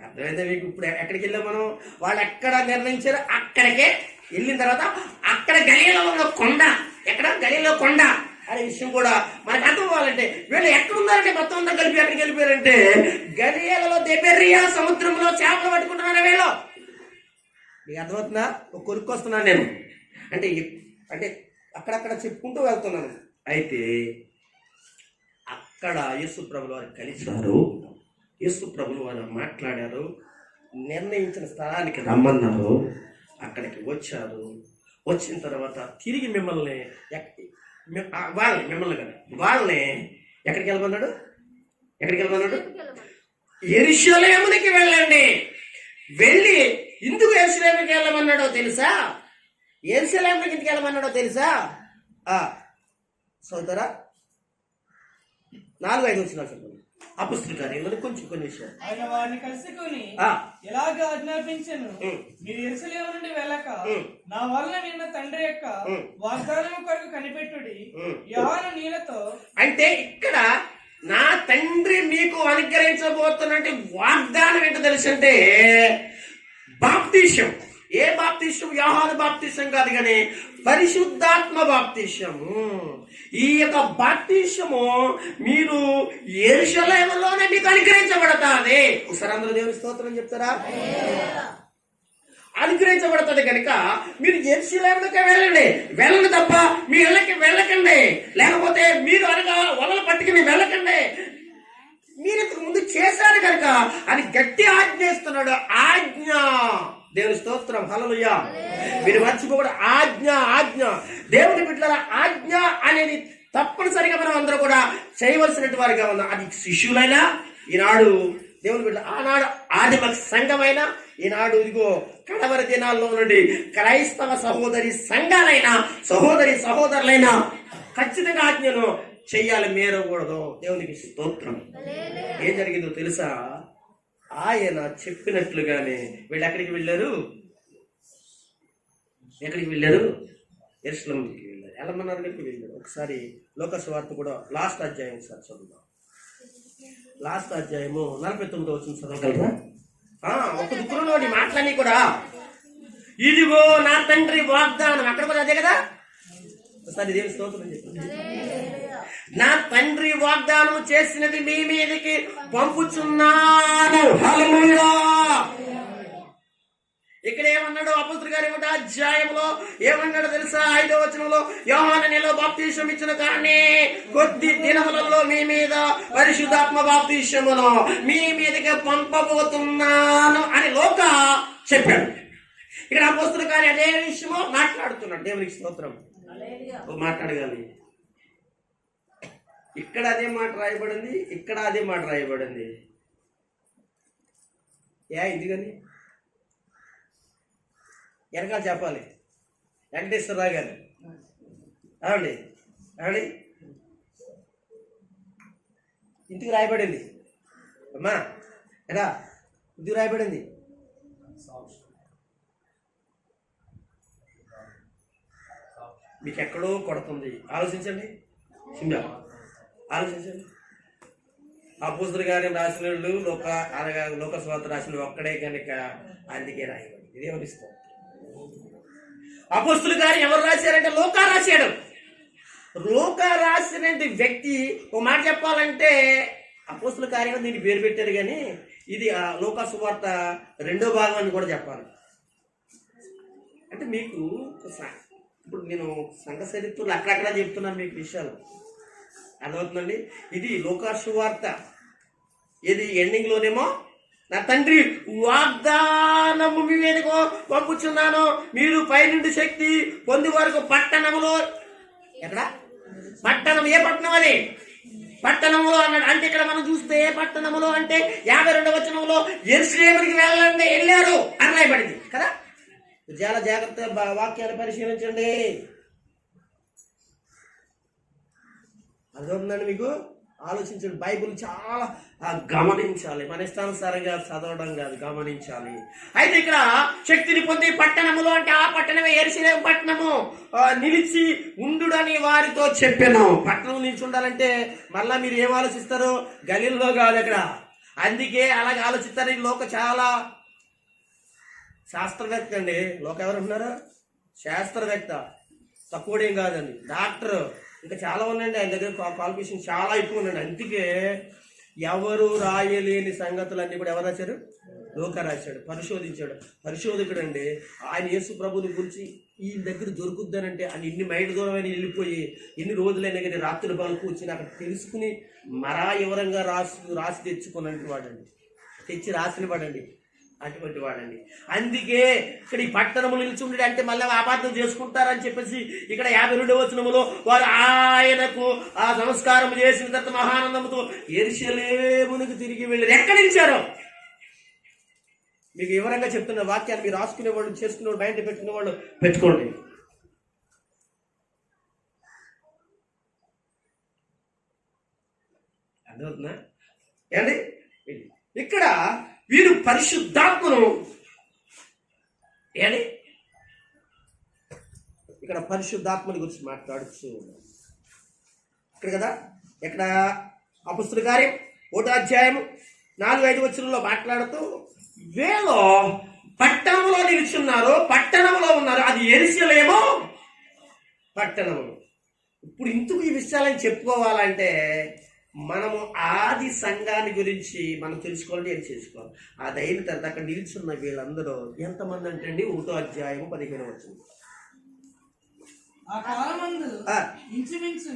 అర్థమైందా మీకు? ఇప్పుడు ఎక్కడికి వెళ్ళాం మనం? వాళ్ళు ఎక్కడ నిర్ణయించారో అక్కడికే వెళ్ళిన తర్వాత అక్కడ గలియలో ఉన్న కొండ, ఎక్కడ గలియలో కొండ అనే విషయం కూడా మనకు అర్థం అవ్వాలంటే వీళ్ళు ఎక్కడున్నారంటే మొత్తం అంతా కలిపి ఎక్కడికి వెళ్ళిపోయారంటే గలియలలో దెబెరియా సముద్రంలో చేపలు పట్టుకుంటున్నారు వీళ్ళు. మీకు అర్థమవుతుందా? ఒక కొనుక్కొస్తున్నాను నేను అంటే అంటే అక్కడక్కడ చెప్పుకుంటూ వెళ్తున్నాను. అయితే అక్కడ యేసు ప్రభులు వారు కలిశారు. యేసు ప్రభులు వారు మాట్లాడారు. నిర్ణయించిన స్థలానికి రమ్మన్నారు. అక్కడికి వచ్చారు. వచ్చిన తర్వాత తిరిగి మిమ్మల్ని వాళ్ళని ఎక్కడికి వెళ్ళమన్నాడు? యెరూషలేమునికి వెళ్ళండి. వెళ్ళి ఎందుకు యెరూషలేముకి వెళ్ళమన్నాడో తెలుసా? యెరూషలేముకి ఎందుకు వెళ్ళమన్నాడో తెలుసా? సోదరా 4-5 వచ్చినారు చెప్పండి. అపొస్తలుల కార్యములు కొంచెం కొన్ని విషయాలు. ఆయన వారిని కలుసుకొని ఎలాగ ఆజ్ఞాపించను, మీరు యెరూషలేము నుండి వెళ్ళక నా వలన నిన్న తండ్రి యొక్క వాగ్దానం కొరకు కనిపెట్టుడి. యోహాను నీళ్లతో, అంటే ఇక్కడ నా తండ్రి మీకు అనుగ్రహించబోతున్నట్టు వాగ్దానం ఏంటో తెలుసంటే బాప్తిసం. ఏ బాప్తిసం? యోహాను బాప్తిసం కాదు కానీ పరిశుద్ధాత్మ బాప్తిసము. ఈ యొక్క బాప్తిసము మీరు యెరూషలేములోనే మీకు అనుగ్రహించబడతాది. ఒకసారి అందరూ దేవుని స్తోత్రం చెప్తారా? అనుగ్రహించబడతాది కనుక మీరు యెరూషలేముకే వెళ్ళండి తప్ప మీ ఇళ్ళకి వెళ్ళకండి. లేకపోతే మీరు అనగా వలలు పట్టుకుని వెళ్ళకండి. మీరు ఇంతకు ముందు చేశారు కనుక అని గట్టి ఆజ్ఞేస్తున్నాడు. ఆజ్ఞ. దేవుని స్తోత్రం. హల్లెలూయా. మీరు మర్చిపోకూడదు. ఆజ్ఞ. దేవుని బిడ్డల ఆజ్ఞ అనేది తప్పనిసరిగా మనం అందరూ కూడా చేయవలసినటువంటి వారిగా ఉన్నాం. అది శిష్యులైనా, ఈనాడు దేవుని బిడ్డల, ఆనాడు ఆదిమ సంఘమైనా, ఈనాడు ఇదిగో కడవరి దినాల్లో నుండి క్రైస్తవ సహోదరి సంఘాలైనా, సహోదరులైనా ఖచ్చితంగా ఆజ్ఞను చెయ్యాలి, మేరకూడదు. దేవునికి స్తోత్రం. ఏం జరిగిందో తెలుసా? ఆయన చెప్పినట్లుగానే వీళ్ళు ఎక్కడికి వెళ్ళారు? యెరూషలేముకి వెళ్ళారు. వెళ్ళమన్నారని వెళ్ళారు. ఒకసారి లోక సువార్త కూడా లాస్ట్ అధ్యాయం ఒకసారి చదువుదాం. లాస్ట్ అధ్యాయము 49 వచ్చిన చదవగలరా? ఒక దుఃఖంలోని మాటలన్నీ కూడా ఇదిగో నా తండ్రి వాగ్దానం. అక్కడ కూడా అదే కదా. ఒకసారి దేవుని స్తోత్రం చెప్పండి. నా తండ్రి వాగ్దానం చేసినది మీ మీదకి పంపుచున్నాను. హల్లెలూయా. ఇక్కడ ఏమన్నాడు? అపొస్తలుల కార్యముల అధ్యాయంలో ఏమన్నాడు తెలుసా? 5వ వచనంలో యోహాను నీలో బాప్తిసం ఇచ్చిన కానీ కొద్ది దినములలో మీ మీద పరిశుద్ధాత్మ బాప్తిసమును మీ మీదకి పంపబోతున్నాను అని లోక చెప్పాడు. ఇక్కడ అపొస్తలుల కార్యం అదే విషయము మాట్లాడుతున్నాడు. దేవునికి స్తోత్రం. మాట్లాడగాలి. ఇక్కడ అదే మాట రాయబడింది, ఇక్కడ అదే మాట రాయబడింది. ఎందుకని వెనకాల చెప్పాలి. వెంకటేశ్వరరావు గారు ఏమండి ఇంటికి రాయబడింది అమ్మా. ఎరా ఇంటికి రాయబడింది. మీకు ఎక్కడో కొడుతుంది. ఆలోచించండి. ఆలోచించండి. అపొస్తలుల కార్యం రాసిన వాళ్ళు లోక సువార్త రాసిన ఒక్కడే కనుక అందుకే రాయబడింది. ఇదేమనిస్తాం? అపొస్తలుల కార్యం ఎవరు రాశారంటే లోకా రాశాడు. లోకా రాసిన వ్యక్తి ఒక మాట చెప్పాలంటే అపొస్తలుల కార్యం దీన్ని పేరు పెట్టారు కానీ ఇది లోక సువార్త 2వ భాగం అని కూడా చెప్పాలి. అంటే మీకు ఇప్పుడు నేను సంఘ చరిత్రలు అక్కడక్కడ చెప్తున్నాను మీకు విషయాలు అర్థమవుతుందండి. ఇది లోకా సువార్త. ఇది ఎండింగ్ లోనేమో నా తండ్రి వాగ్దానము మీ మీదకు పంపుచున్నాను, మీరు పైనుండి శక్తి పొంది వరకు పట్టణములో. ఎక్కడ పట్టణం? ఏ పట్టణం అది? పట్టణములో అన్నాడు. అంటే ఇక్కడ మనం చూస్తే ఏ పట్టణములో అంటే 52వ వచనంలో యెరూషలేముకి వెళ్ళారు అని రాయబడింది కదా. చాలా జాగ్రత్తగా వాక్యాన్ని పరిశీలించండి. అర్థమవుతుందండి మీకు? ఆలోచించండి. బైబిల్ చాలా గమనించాలి, మన ఇష్టానుసారంగా చదవడం కాదు, గమనించాలి. అయితే ఇక్కడ శక్తిని పొంది పట్టణములో అంటే ఆ పట్టణమే యెరూషలేము పట్టణము నిలిచి ఉండుడని వారితో చెప్పాను. పట్టణం నిలిచి ఉండాలంటే మళ్ళా మీరు ఏం ఆలోచిస్తారు? గలీల్లో కాదు అక్కడ. అందుకే అలాగే ఆలోచిస్తారు. ఈ లోక చాలా శాస్త్రవేత్త అండి. లోక ఎవరు ఉన్నారు? శాస్త్రవేత్త, తక్కువడేం కాదండి. డాక్టర్, ఇంకా చాలా ఉన్నాయండి ఆయన దగ్గర. క్వాలిఫికేషన్ చాలా ఎక్కువ ఉందండి. అందుకే ఎవరు రాయలేని సంగతులన్నీ కూడా ఎవరు రాశారు? లోక రాశాడు, పరిశోధించాడు. పరిశోధకుడు అండి ఆయన. యేసు ప్రభుని గురించి ఈ దగ్గర దొరుకుద్దనంటే అని ఇన్ని మైళ్ళ దూరమైన వెళ్ళిపోయి ఎన్ని రోజులైనా కానీ రాత్రి పలుకు వచ్చి అక్కడ తెలుసుకుని మరా వివరంగా రాసి తెచ్చుకున్నట్టు వాడండి, తెచ్చి రాసిన వాడండి, అటువంటి వాడండి. అందుకే ఇక్కడ ఈ పట్టణములు నిలిచి ఉండేది అంటే మళ్ళీ అపార్థం చేసుకుంటారని చెప్పేసి ఇక్కడ 52వ వచనములో వారు ఆయనకు ఆ నమస్కారం చేసిన తర్వాత మహానందంతో యెరూషలేమునకు తిరిగి వెళ్ళారు. ఎక్కడ నిలిచారు? మీకు వివరంగా చెప్తున్న వాక్యాన్ని మీరు రాసుకునే వాళ్ళు, చేసుకునే వాళ్ళు, బయట పెట్టుకునే వాళ్ళు పెట్టుకోండి. అర్థమవుతుందా ఏండి? ఇక్కడ వీరు పరిశుద్ధాత్మను ఏండి, ఇక్కడ పరిశుద్ధాత్మని గురించి మాట్లాడుతూ ఇక్కడ కదా, ఎక్కడ అపొస్తలుల కార్యం 1వ అధ్యాయము 4-5 వచనంలో మాట్లాడుతూ వీళ్ళు పట్టణంలో నిలుచున్నారు, పట్టణంలో ఉన్నారు. అది యెరూషలేము పట్టణము. ఇప్పుడు ఇందుకు ఈ విషయాలని చెప్పుకోవాలంటే మనము ఆది సంఘాన్ని గురించి మనం తెలుసుకోవాలని ఏం చేసుకోవాలి. అది అయిన తర్వాత అక్కడ నిల్చున్న వీళ్ళందరూ ఎంతమంది అంటే అండి 1వ అధ్యాయము 15వ వచనం. ఆ కాలమందు ఇంచుమించు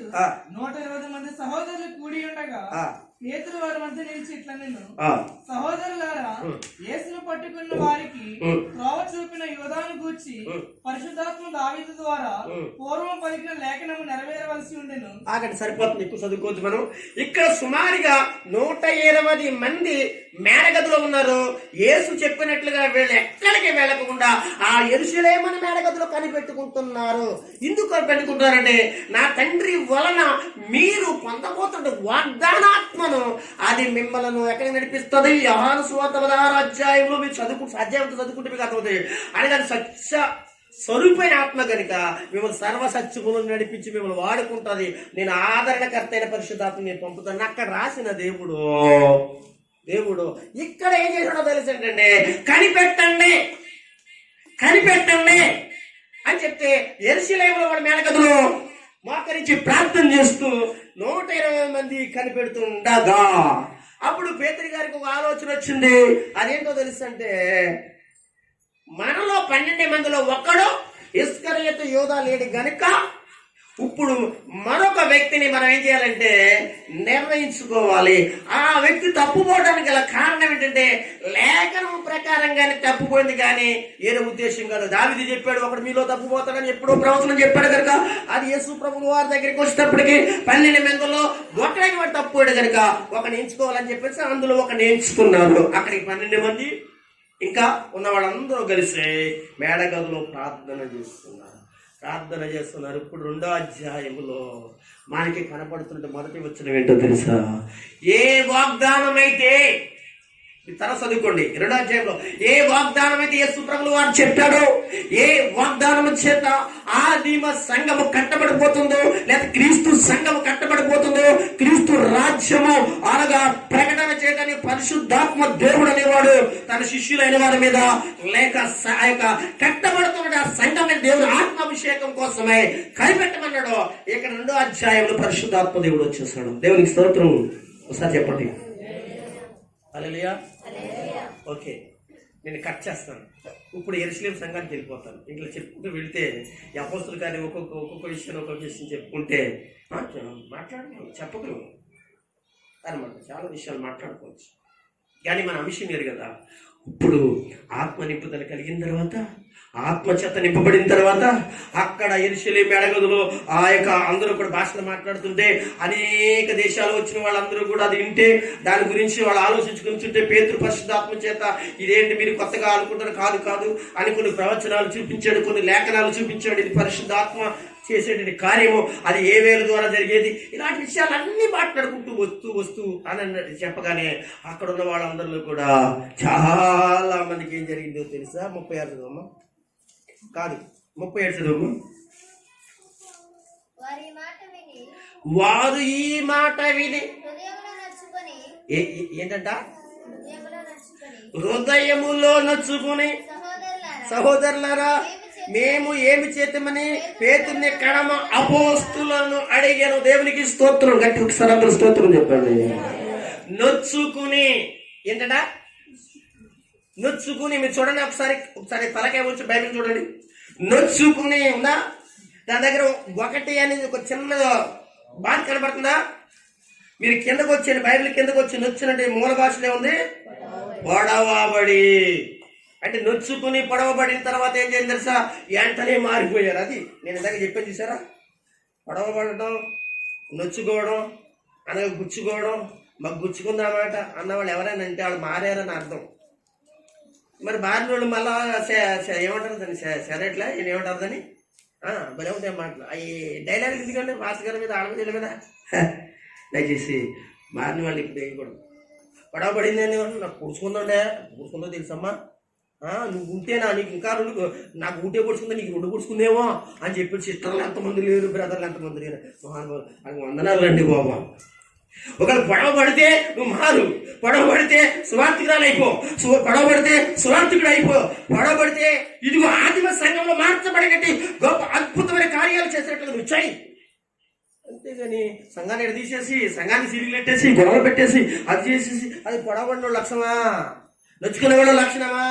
120 మంది సహోదరులు కూడి ఉండగా పేతురు వారి మధ్య నిలిచి ఇట్లా నేను, సహోదరులారా, యేసును పట్టుకున్న వారికి త్రోవ చూపిన యోధాను గూర్చి పరిశుద్ధాత్మ దావీదు ద్వారా పూర్వం పలికిన లేఖనము నెరవేరవలసి ఉండెను. ఆగండి, సరిపోతుంది, ఎక్కువ చదువుకోవచ్చు మనం. ఇక్కడ సుమారుగా 120 మంది మేడగదిలో ఉన్నారు. యేసు చెప్పినట్లుగా వీళ్ళు ఎక్కడికి వెళ్ళకుండా ఆ యెరూషలేము మేడగదిలో కనిపెట్టుకుంటున్నారు. ఎందుకు కనిపెట్టుకుంటున్నారంటే నా తండ్రి వలన మీరు పొందబోతున్న వాగ్దానాత్మను అది మిమ్మల్ని ఎక్కడికి నడిపిస్తుంది? యోహాను సువార్త 16వ అధ్యాయంలో మీరు చదువుకుంటే మీకు అర్థమవుతుంది. అని అది సత్య స్వరూపైన ఆత్మ కనుక మిమ్మల్ని సర్వసత్యములను నడిపించి మిమ్మల్ని వాడుకుంటుంది. నేను ఆదరణకర్త అయిన పరిశుద్ధాత్మ నేను పంపుతాను. అక్కడ రాసిన దేవుడు ఇక్కడ ఏం చేసాడో తెలుసంటే కనిపెట్టండి అని చెప్తే యెరూషలేములో వాడు మేడగదిలో మోకరించి ప్రార్థన చేస్తూ 120 మంది కనిపెడుతుండగా అప్పుడు పేతురు గారికి ఒక ఆలోచన వచ్చింది. అదేంటో తెలుసంటే మనలో 12 మందిలో ఒక్కడు ఇస్కరియోతు యూదా లేడు గనుక ఇప్పుడు మరొక వ్యక్తిని మనం ఏం చేయాలంటే నిర్ణయించుకోవాలి. ఆ వ్యక్తి తప్పుపోవడానికి గల కారణం ఏంటంటే లేఖనం ప్రకారంగానే తప్పుపోయింది కానీ ఏదో ఉద్దేశం కాదు. దావీదు చెప్పాడు ఒకడు మీలో తప్పుపోతాడని ఎప్పుడో ప్రవచనం చెప్పాడు కనుక అది యేసు ప్రభువు వారి దగ్గరికి వచ్చేటప్పటికి 12 మందిలో ఒకరికి వాడు తప్పుపోయాడు కనుక ఒకని ఎంచుకోవాలని చెప్పేసి అందులో ఒకని ఎంచుకున్నారు. అక్కడికి 12 మంది ఇంకా ఉన్న వాళ్ళందరూ కలిసి మేడగదిలో ప్రార్థన చేస్తున్నారు. ఇప్పుడు 2వ అధ్యాయంలో మనకి కనపడుతుంటే మొదటి వచనం ఏంటో తెలుసా? ఏ వాగ్దానం అయితే తర్వాత చదువుకోండి 2వ అధ్యాయంలో ఏ వాగ్దానం అయితే యేసు ప్రభువు వారు చెప్పాడో, ఏ వాగ్దానం చేత ఆదిమ సంఘము కట్టబడిపోతుందో లేదా క్రీస్తు సంఘము కట్టబడిపోతుందో, క్రీస్తు రాజ్యము అనగా ప్రకటన చేయడానికి పరిశుద్ధాత్మ దేవుడు అనేవాడు తన శిష్యులైన వారి మీద లేక కట్టబడుతున్న ఆ సంఘం మీద దేవుడు ఆత్మాభిషేకం కోసమే కనిపెట్టమన్నాడు. ఇక్కడ 2వ అధ్యాయంలో పరిశుద్ధాత్మ దేవుడు వచ్చేసాడు. దేవునికి స్తోత్రం. ఒకసారి చెప్పండి హల్లెలూయా. ఓకే, నేను కట్ చేస్తాను. ఇప్పుడు యెరూషలేము సంఘానికి వెళ్ళిపోతాను. ఇట్లా చెప్పుకుంటూ వెళ్తే ఈ అపోస్తలుల కార్యం ఒక్కొక్క విషయం చెప్పుకుంటే చెప్పగలం అనమాట. చాలా విషయాలు మాట్లాడుకోవచ్చు కానీ మన అంశం వేరు కదా. ఇప్పుడు ఆత్మ నింపుదల కలిగిన తర్వాత, ఆత్మచేత నింపబడిన తర్వాత అక్కడ యెరూషలేము మేడగదిలో ఆ యొక్క అందరూ కూడా భాషలు మాట్లాడుతుంటే అనేక దేశాలు వచ్చిన వాళ్ళందరూ కూడా అది వింటే దాని గురించి వాళ్ళు ఆలోచించుకుంటుంటే పేతురు పరిశుద్ధాత్మ చేత ఇదేంటి మీరు కొత్తగా అనుకుంటారు, కాదు అని కొన్ని ప్రవచనాలు చూపించాడు, కొన్ని లేఖనాలు చూపించాడు. ఇది పరిశుద్ధాత్మ చేసేటువంటి కార్యము అది ఏ వేల ద్వారా జరిగేది, ఇలాంటి విషయాలన్నీ మాట్లాడుకుంటూ వస్తూ అని అన్నట్టు చెప్పగానే అక్కడ ఉన్న వాళ్ళందరిలో కూడా చాలా మందికి ఏం జరిగిందో తెలుసా? 36 చదువు కాదు 37 చదువు. వారు ఈ మాట విని ఏంటంట? హృదయములో నచ్చుకుని సహోదరులారా మేము ఏమి చేద్దామని పేతుర్ని కడమ అపోస్తులను అడిగాను. దేవునికి స్తోత్రం. గట్టి ఒకసారి అందరూ స్తోత్రం చెప్పండి. నొచ్చుకుని ఏంటంట? నొచ్చుకుని. మీరు చూడండి ఒకసారి తలకాయ వచ్చి బైబిల్ చూడండి. నొచ్చుకుని ఉందా? దాని దగ్గర 1 అనేది ఒక చిన్న బాధ కనబడుతుందా? మీరు కిందకు వచ్చేయండి, బైబిల్ కిందకు వచ్చి నొచ్చినట్టు మూల భాషలో ఉంది పొడవబడి. అంటే నొచ్చుకుని పొడవబడిన తర్వాత ఏం చేయండి తెలుసా? వెంటనే మారిపోయారు. అది నేను ఇందాక చెప్పాను చూసారా? పొడవబడటం, నొచ్చుకోవడం, అనగా గుచ్చుకోవడం. మాకు గుచ్చుకుందామాట అన్నవాళ్ళు ఎవరైనా అంటే వాళ్ళు మారారని అర్థం. మరి మారిన వాళ్ళు మళ్ళా ఏమంటారు దాన్ని? సెరట్లా ఏమంటారు దాన్ని? భలే ఉంటాయి మాటలు. అవి డైలాగ్ ఎందుకంటే భాస్కర్ గారి మీద ఆడమీద మీద దయచేసి మారిన వాళ్ళు ఇప్పుడు వేయకూడదు. గొడవ పడింది అని నాకు పుడుచుకుందో తెలుసమ్మా, నువ్వు ఉంటేనా నీకు ఇంకా 2, నాకు ఊటే పొడుచుకుందా నీకు 2 పొడుచుకుందేమో అని చెప్పి సిస్టర్లు ఎంతమంది లేరు, బ్రదర్లు ఎంతమంది లేరు. అది వందనాలు రండి బాబా. ఒకవేళ గొడవ పడితే నువ్వు మారు, గొడవ పడితే సువార్థికురాలు అయిపో, గొడవ పడితే సువార్థికుడు అయిపో, గొడవ పడితే ఇదిగో ఆదిమ సంఘంలో మార్చబడగట్టి గొప్ప అద్భుతమైన కార్యాలు చేసినట్టు నువ్వు చేయి. అంతేగాని సంఘాన్ని ఎడదీసేసి సంఘాన్ని సిరిగిలెట్టేసి గొడవలు పెట్టేసి అది చేసేసి అది పొడవబడిన లక్షణమా? నొచ్చుకునే వాళ్ళ లక్షణమా?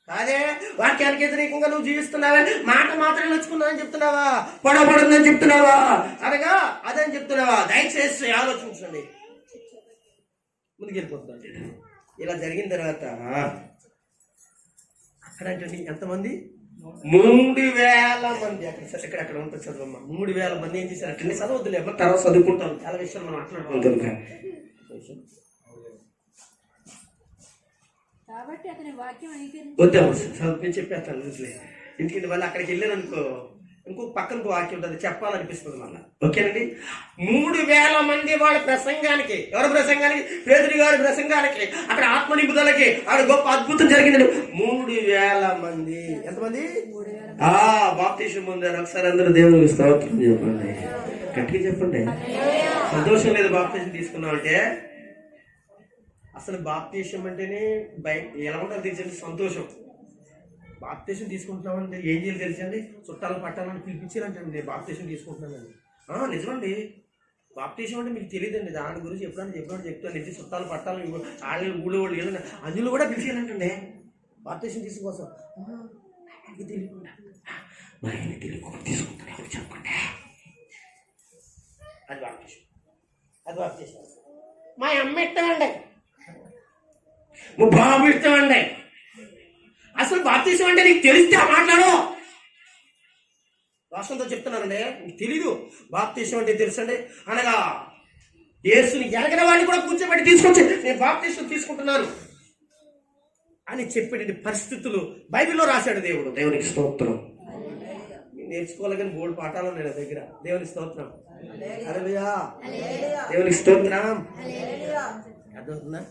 కాదే. వాక్యానికి వ్యతిరేకంగా నువ్వు జీవిస్తున్నావా? మాట మాత్రమే నొచ్చుకున్నావని చెప్తున్నావా? పొడవబడిందని చెప్తున్నావా? అనగా అదని చెప్తున్నావా? దయచేసి ఆలోచించండి. ముందుకెళ్ళిపోతుందండి. ఇలా జరిగిన తర్వాత అక్కడ అంటే ఎంతమంది? 3000 మంది. అక్కడ ఉంటుంది చదువమ్మా. 3000 మంది ఏం చేశారు అంటే చదవద్దులే అమ్మ, తర్వాత చదువుకుంటాం. చాలా విషయాలు మనం మాట్లాడుకుంటాం. వద్దాము చెప్పేస్తాను. ఇంటికి వాళ్ళు అక్కడికి వెళ్ళాను అనుకో, ఇంకొక పక్కన వాక్యం ఉంటుంది చెప్పాలనిపిస్తుంది మళ్ళీ. ఓకేనండి. 3000 మంది వాళ్ళ ప్రసంగానికి, ఎవరి ప్రసంగానికి? పేతురు గారి ప్రసంగానికి, అక్కడ ఆత్మ నింపుదలకి అక్కడ గొప్ప అద్భుతం జరిగిందండి. 3000 మంది. ఎంతమంది? బాప్తిసం పొందారు. ఒకసారి అందరూ దేవునికి స్తోత్రం చెప్పండి. గట్టిగా చెప్పండి. సంతోషం లేదు బాప్తిసం తీసుకున్నామంటే? అసలు బాప్తిసం అంటేనే ఎలా ఉంటారు తెలిసండి? సంతోషం. బాప్తిసం తీసుకుంటున్నామంటే ఏం చేయాలి తెలుసండి? చుట్టాలు పట్టాలని పిలిపించారంటే నేను బాప్తిసం తీసుకుంటున్నానండి. నిజమండి. బాప్తిసం అంటే మీకు తెలియదండి. దాని గురించి ఎప్పుడైనా చెప్తాను. ఇంటి చుట్టాలు పట్టాలి వాళ్ళు ఊళ్ళో వాళ్ళు ఏదైనా అందులో కూడా పిలిచారంటండి బాప్తిసం తీసుకోసం. తెలియకుండా మరి ఆయన తెలియకుండా తీసుకుంటాను చెప్పండి. అది బాప్తిసం. మా అమ్మ ఇష్టమండి, మా బాబు ఇష్టమండి. అసలు బాప్తిసం అంటే నీకు తెలిస్తే మాట్లాడు. రాష్ట్రంతో చెప్తున్నానండి, నీకు తెలీదు బాప్తిసం అంటే తెలుసండి. అనగా యేసుని ఎరగిన వాడిని కూడా కూర్చోబెట్టి తీసుకొచ్చి నేను బాప్తిసం తీసుకుంటున్నాను అని చెప్పేటువంటి పరిస్థితులు బైబిల్లో రాశాడు దేవుడు. దేవునికి స్తోత్రం. నేర్చుకోవాలి కానీ బోర్డు పాఠాలు ఉన్నాయి నా దగ్గర. దేవునికి స్తోత్రం. హల్లెలూయా. దేవునికి స్తోత్రం. అర్థమవుతుందా?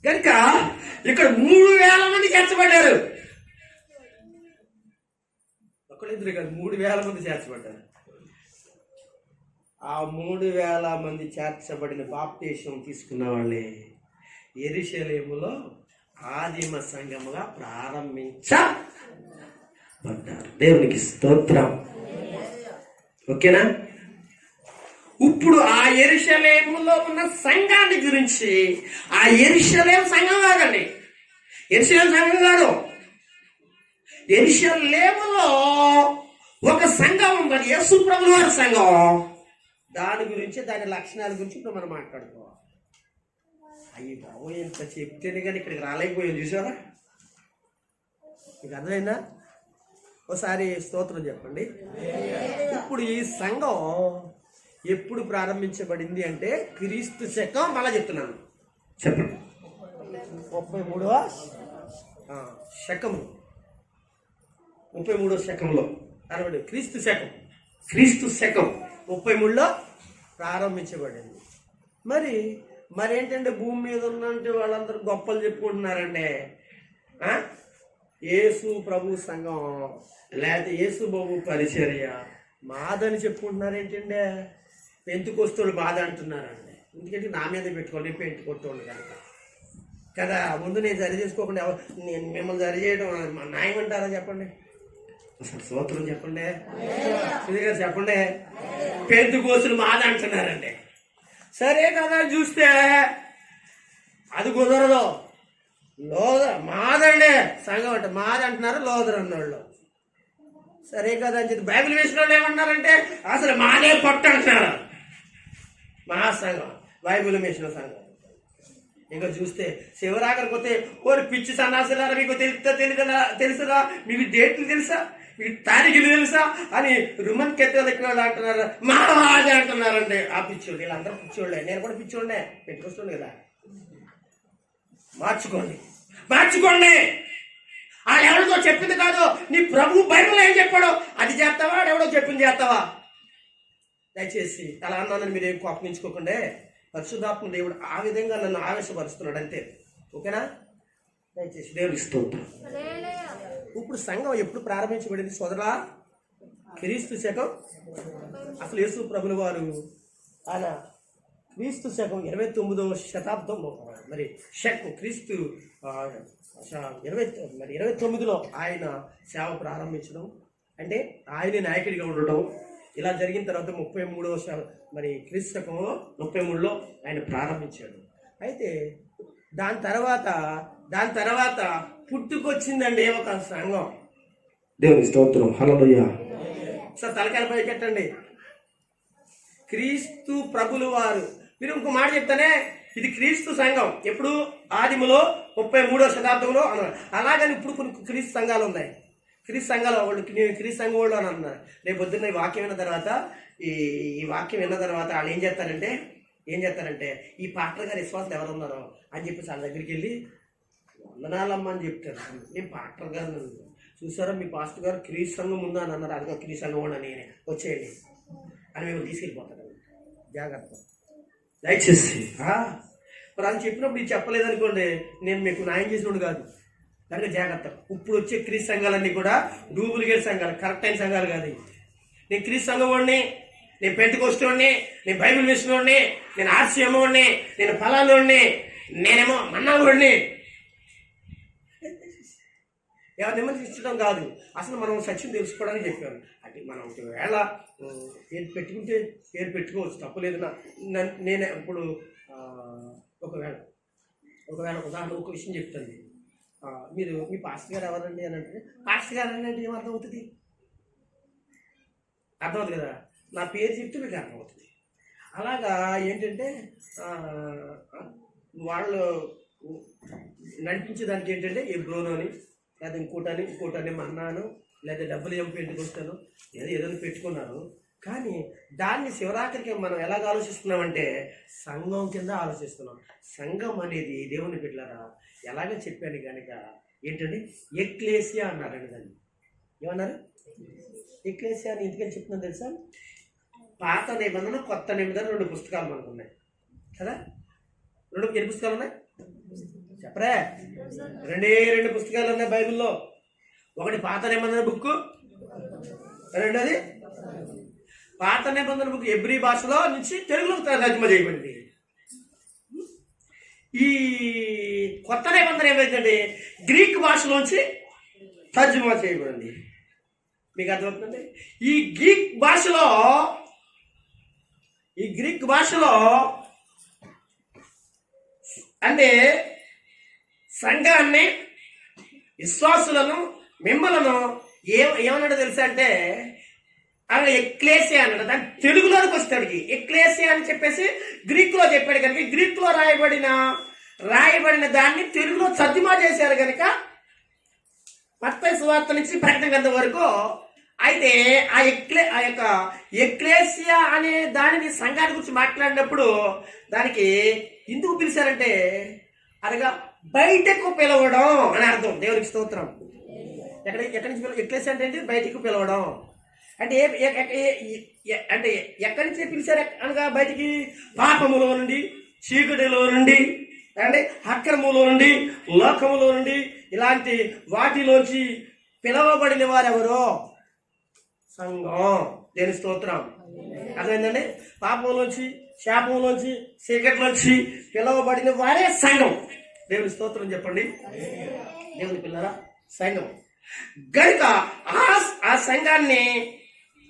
కనుక ఇక్కడ 3000 మంది చేర్చబడ్డారు. ఒకళ్ళిద్దరు కాదు, 3000 మంది చేర్చబడ్డారు. ఆ 3000 మంది చేర్చబడిన బాప్తిసం తీసుకున్న వాళ్ళే యెరూషలేములో ఆదిమ సంఘముగా ప్రారంభించబడ్డారు. దేవునికి స్తోత్రం. ఓకేనా? ఇప్పుడు ఆ యెరూషలేములో ఉన్న సంఘాన్ని గురించి, ఆ యెరూషలేము సంఘం కాదండి, యెరూషలేము సంఘం కాదు, యెరూషలేములో ఒక సంఘం ఉందని, యేసు ప్రభువు వారి సంఘం. దాని గురించి, దాని లక్షణాల గురించి ఇప్పుడు మనం మాట్లాడుకోవాలి. అయ్యి బాబు ఎంత చెప్తేనే కానీ ఇక్కడికి రాలేకపోయాం. చూసారా? మీకు అర్థమైందా? ఒకసారి స్తోత్రం చెప్పండి. ఇప్పుడు ఈ సంఘం ఎప్పుడు ప్రారంభించబడింది అంటే క్రీస్తు శకం, మళ్ళా చెప్తున్నాను చెప్పండి, 33వ శకము, 33వ శకంలో క్రీస్తు శకం క్రీస్తు శకం 33లో ప్రారంభించబడింది. మరి ఏంటంటే భూమి మీద ఉన్నంటే వాళ్ళందరూ గొప్పలు చెప్పుకుంటున్నారండి. యేసు ప్రభు సంఘం లేకపోతే యేసు ప్రభు పరిచర్య మాదని చెప్పుకుంటున్నారు ఏంటంటే. పెంతుకొస్తోళ్ళు బాధ అంటున్నారండి. ఎందుకంటే నా మీద పెట్టుకోండి పెంతుకొస్తోళ్ళు కనుక కదా. ముందు నేను సరి చేసుకోకుండా నేను మిమ్మల్ని సరి చేయడం న్యాయం అంటారా చెప్పండి. అసలు స్తోత్రం చెప్పండి, గారు చెప్పండి. పెంతుకోస్తులు మాద అంటున్నారండి. సరే కదా చూస్తే అది కుదరదు. మాదండి సంఘం అంటే మాదంటున్నారు, లోదరు అన్నోళ్ళు. సరే కదా అని చెప్పి బైబిల్ వేసిన వాళ్ళు ఏమన్నారంటే అసలు మాదే పట్టు అంటున్నారు. మహాసంఘం బైబిల్ వేసిన సంఘం. ఇంకా చూస్తే శివరాకరికి పోతే కోరి పిచ్చి సన్నాసులారా మీకు తెలుసురా, మీకు డేట్లు తెలుసా, మీకు తారీఖులు తెలుసా అని రుమన్ కెత్తలు అంటున్నారు, మాదే అంటున్నారండి. ఆ పిచ్చోళ్ళు వీళ్ళందరూ పిచ్చోళ్ళే, నేను కూడా పిచ్చోళ్ళే, పెట్టుకొస్తుండే కదా. మార్చుకోండి. ఎవరితో చెప్పింది కాదు, నీ ప్రభు బైబిల్ ఏం చెప్పాడో అది చేస్తావా, ఎవడో చెప్పింది చేస్తావా. దయచేసి అలా అన్నానని మీరు ఏం కోపగించుకోకుండా, పరిశుద్ధాత్మ దేవుడు ఆ విధంగా నన్ను ఆవేశపరుస్తున్నాడు అంతే. ఓకేనా? దయచేసి దేవుడు స్తోత్రం. ఇప్పుడు సంఘం ఎప్పుడు ప్రారంభించబడింది సోదరా? క్రీస్తు శకం. అసలు యేసు ప్రభుల వారు ఆయన క్రీస్తు శకం 29వ శతాబ్దంలో మరి క్రీస్తు 29లో ఆయన సేవ ప్రారంభించడం, అంటే ఆయన నాయకుడిగా ఉండటం ఇలా జరిగిన తర్వాత 33వ మరి క్రీస్తు శకంలో 33లో ఆయన ప్రారంభించాడు. అయితే దాని తర్వాత పుట్టుకొచ్చిందండి ఒక సంఘం. దేవుని స్తోత్రం. హల్లెలూయా. సార్ తలకాయల పైకెట్టండి. క్రీస్తు ప్రభులు వారు. మీరు ఇంకో మాట చెప్తానే, ఇది క్రీస్తు సంఘం ఎప్పుడు ఆదిములో 33వ శతాబ్దంలో అన్నారు. అలాగని ఇప్పుడు కొన్ని క్రీస్తు సంఘాలు ఉన్నాయి. క్రీస్తు సంఘాలు వాళ్ళు క్రీస్తు సంఘం వాళ్ళు అని అంటున్నారు. రేపు పొద్దున్న ఈ వాక్యం విన్న తర్వాత ఈ వాక్యం విన్న తర్వాత వాళ్ళు ఏం చేస్తారంటే ఈ పాస్టర్ గారు విశ్వాసాలు ఎవరు ఉన్నారో అని చెప్పేసి వాళ్ళ దగ్గరికి వెళ్ళి వందనాలమ్మ అని చెప్తారు. నేను పాస్టర్ గారు చూసారా, మీ పాస్టర్ గారు క్రీస్తు సంఘం ఉందా అని అన్నారు. అదిగో క్రీస్తు సంఘం కూడా నేనే, వచ్చేయండి అని మేము తీసుకెళ్ళిపోతాను. జాగ్రత్త దయచేసి. మరి అది చెప్పినప్పుడు ఇది చెప్పలేదనుకోండి, నేను మీకు న్యాయం చేసినోడు కాదు. కనుక జాగ్రత్త. ఇప్పుడు వచ్చే క్రీస్తు సంఘాలన్నీ కూడా డూప్లికేట్ సంఘాలు, కరెక్ట్ అయిన సంఘాలు కాదు. నేను క్రీస్తు సంఘం వాడిని, నేను పెంటకొస్తోడిని, నేను బైబిల్ వేసినోడిని, నేను ఆర్సీఎం వాడిని, నేను ఫలానోడిని, నేనేమో మన్నావాడిని. ఎవరు విమర్శించడం కాదు, అసలు మనం సత్యం తెలుసుకోవడానికి చెప్పాను. అంటే మనం ఒకవేళ పేరు పెట్టుకుంటే పేరు పెట్టుకోవచ్చు, తప్పలేదు. నేనే ఇప్పుడు ఒకవేళ ఉదాహరణ ఒక విషయం చెప్తాను. మీరు మీ పాస్టర్ గారు ఎవరండి అని అంటే, పాస్టర్ గారు అంటే ఏమర్థమవుతుంది? అర్థమవుతుంది కదా. నా పేరు చెప్తే మీకు అర్థమవుతుంది. అలాగా ఏంటంటే వాళ్ళు నడిపించేదానికి ఏంటంటే ఎబ్రోను అని, లేదా ఇంకోటని మన్నాను, లేదా డబ్బులు ఏం పెట్టుకొస్తాను, ఏదో పెట్టుకున్నారు. కానీ దాన్ని శివరాత్రికి మనం ఎలాగ ఆలోచిస్తున్నామంటే సంఘం కింద ఆలోచిస్తున్నాం. సంఘం అనేది దేవుని బిడ్డలారా ఎలాగ చెప్పాను కనుక ఏంటంటే ఎక్లేసియా అన్నారండి. దాన్ని ఏమన్నారు? ఎక్లేసియా అని ఎందుకని చెప్తున్నాను తెలుసా? పాత నిబంధన కొత్త నిబంధన 2 పుస్తకాలు మనకు ఉన్నాయి కదా. ఎన్ని పుస్తకాలు ఉన్నాయి చెప్పరా? 2 పుస్తకాలు ఉన్నాయి బైబిల్లో. ఒకటి పాత నిబంధన బుక్, రెండోది పాత నిబంధన బుక్ ఎబ్రీ భాషలో నుంచి తెలుగులో తర్జుమా చేయబడింది. ఈ కొత్త నిబంధన ఏమైందంటే గ్రీక్ భాషలోంచి తర్జుమా చేయబడింది. మీకు అర్థమవుతుంది? ఈ గ్రీక్ భాషలో అంటే సంఘాన్ని, విశ్వాసులను, మిమ్మలను ఏమన్నాడో తెలుసా అంటే అలా ఎక్లేసియా అన్నాడు. దాని తెలుగులోకి వస్తాడు ఎక్లేసియా అని చెప్పేసి గ్రీక్లో చెప్పాడు కనుక గ్రీక్లో రాయబడిన దాన్ని తెలుగులో తర్జుమా చేశారు కనుక మత్తయి సువార్త నుంచి ప్రకటన గ్రంథం వరకు. అయితే ఆ యొక్క ఎక్లేసియా అనే దానిని సంఘాన్ని గురించి మాట్లాడినప్పుడు దానికి ఎందుకు పిలిచారంటే అనగా బయటకు పిలవడం అని అర్థం. దేవునికి స్తోత్రం. ఎక్కడి నుంచి ఎక్లేసియా అంటే ఏంటి? బయటకు పిలవడం. అంటే అంటే ఎక్కడి నుంచి పిలిచారు అనగా బయటికి? పాపములో నుండి, చీకటిలో నుండి, అంటే అక్రమంలో నుండి, లోకములో నుండి, ఇలాంటి వాటిలోంచి పిలవబడిన వారెవరో సంఘం. దేని స్తోత్రం. అర్థమైందండి? పాపంలోంచి, శాపంలోంచి, చీకటిలోంచి పిలవబడిన వారే సంఘం. దేవుని స్తోత్రం చెప్పండి. దేవుని పిల్లరా, సంఘం గనుక ఆ సంఘాన్ని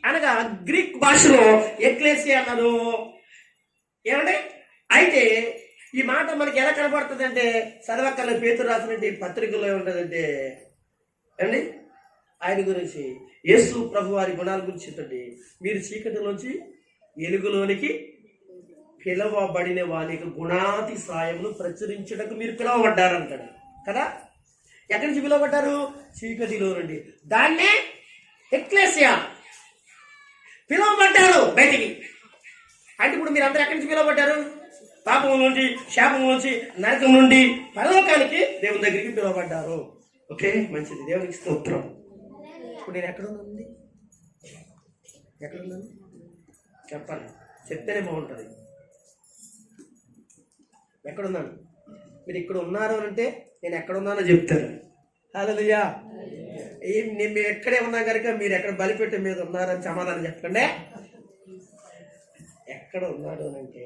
అనగా గ్రీక్ భాషలో ఎక్లేసియా అన్నారు. ఏమండి? అయితే ఈ మాట మనకి ఎలా కనబడుతుంది అంటే, చదవక్కర్ల పేతురు రాసినటువంటి పత్రికలో ఏముంటుందంటే అండి, ఆయన గురించి యేసు ప్రభు వారి గుణాల గురించి చెప్పండి. మీరు చీకటిలోంచి వెలుగులోనికి పిలవబడిన వారికి గుణాతి సాయములు ప్రచురించడానికి మీరు పిలవబడ్డారంటాడు కదా. ఎక్కడి నుంచి పిలవబడ్డారు? చీకటిలో నుండి. దాన్నే ఎక్లేసియా పిలవబడ్డారు బయటికి. అంటే ఇప్పుడు మీరు అందరూ ఎక్కడి నుంచి పిలవబడ్డారు? పాపం నుండి, శాపం నుంచి, నరకం నుండి పరలోకానికి దేవుని దగ్గరికి పిలవబడ్డారు. ఓకే, మంచిది. దేవునికి స్తోత్రం. ఇప్పుడు నేను ఎక్కడున్నానండి? ఎక్కడున్నాను చెప్పాలి, చెప్తేనే బాగుంటుంది. ఎక్కడున్నాను? మీరు ఇక్కడ ఉన్నారు అంటే నేను ఎక్కడున్నానో చెప్తాను. హల్లెలూయా. మేము ఎక్కడే ఉన్నా కనుక మీరు ఎక్కడ బలిపెట్టే మీద ఉన్నారని సమాధానం చెప్పండి. ఎక్కడ ఉన్నాడు అంటే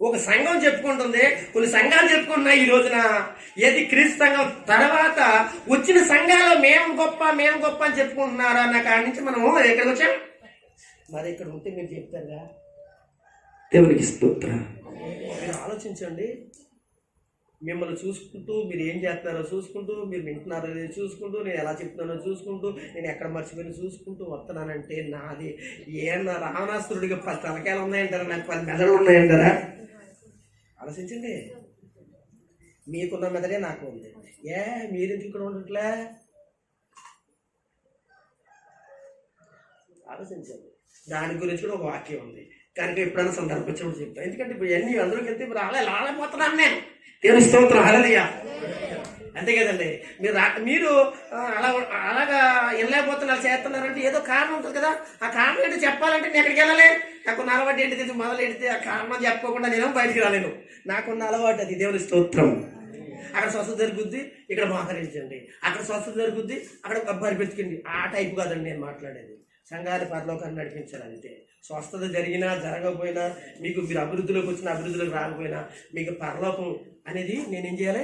ఒక సంఘం చెప్పుకుంటుంది, కొన్ని సంఘాలు చెప్పుకుంటున్నాయి ఈ రోజున. ఏది? క్రీస్తు సంఘం తర్వాత వచ్చిన సంఘాలు మేము గొప్ప అని చెప్పుకుంటున్నారు అన్న కాడి నుంచి మనం ఎక్కడికి వచ్చాం? మరి ఇక్కడ ఉంటే మీరు చెప్తారా? దేవునికి స్తోత్రం. మీరు ఆలోచించండి. మిమ్మల్ని చూసుకుంటూ, మీరు ఏం చేస్తున్నారో చూసుకుంటూ, మీరు వింటున్నారో చూసుకుంటూ, నేను ఎలా చెప్తున్నానో చూసుకుంటూ, నేను ఎక్కడ మర్చిపోయినా చూసుకుంటూ వస్తున్నానంటే నాది ఏమన్నా రావణాసురుడికి 10 తలకాయలు ఉన్నాయంటారా? నాకు 10 మెదడులు ఉన్నాయంటారా? ఆలోచించండి. మీకున్న మెదడే నాకు ఉంది. మీరెందుకు ఇక్కడ ఉండట్లే? ఆలోచించండి. దాని గురించి కూడా ఒక వాక్యం ఉంది కనుక ఎప్పుడైనా సందర్భం వచ్చినప్పుడు చెప్తాను. ఎందుకంటే ఇప్పుడు ఎన్ని అందరికి వెళ్తే ఇప్పుడు రాలేకపోతున్నాను నేను. దేవుని స్తోత్రం. హల్లెలూయా. అంతే కదండి. మీరు అలాగా వెళ్ళలేకపోతున్నారు, చేస్తున్నారంటే ఏదో కారణం ఉంటుంది కదా. ఆ కారణం ఏంటో చెప్పాలంటే నేను ఎక్కడికి వెళ్ళాలి? నాకున్న అలవాటు ఏంటి తెలిసి మొదలు ఎడితే ఆ కారణం చెప్పుకోకుండా నేను బయటికి రాలేను. నాకున్న అలవాటు అది. దేవుని స్తోత్రం. అక్కడ స్వస్థత జరుగుద్ది, ఇక్కడ మోహరించండి. అక్కడ స్వస్థత జరుగుద్ది, అక్కడ అబ్బాయి పెట్టుకుంది. ఆ టైపు కాదండి నేను మాట్లాడేది. సంఘాన్ని పరలోకాన్ని నడిపించాలి అంతే. స్వస్థత జరిగినా జరగకపోయినా, మీకు మీరు అభివృద్ధిలోకి వచ్చిన అభివృద్ధిలోకి రాకపోయినా, మీకు పరలోకం అనేది నేనేం చేయాలి?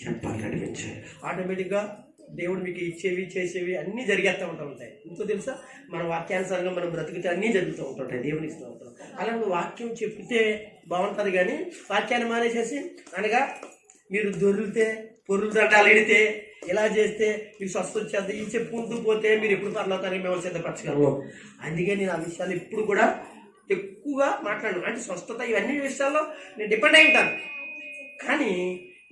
చెప్పాలి, నడిపించాలి. ఆటోమేటిక్గా దేవుడు మీకు ఇచ్చేవి చేసేవి అన్నీ జరిగేస్తూ ఉంటాయి. ఇంకో తెలుసా, మన వాక్యానుసారంగా మనం బ్రతికితే అన్నీ జరుగుతూ ఉంటుంటాయి. దేవునికి స్తోత్రం. అలా వాక్యం చెప్తే బాగుంటుంది కానీ వాక్యాన్ని మానేసేసి అనగా మీరు దొరికితే పొరులు దండాలు ఎడితే ఇలా చేస్తే మీకు స్వస్థ వచ్చేది ఇది చెప్పుకుంటూ పోతే మీరు ఎప్పుడు పరలోకానికి మిమ్మల్ని సిద్ధపరచగలరు. అందుకే నేను ఆ విషయాలు ఎప్పుడు కూడా ఎక్కువగా మాట్లాడను. అంటే స్వస్థత ఇవన్నీ విషయాల్లో నేను డిపెండ్ అయి ఉంటాను. కానీ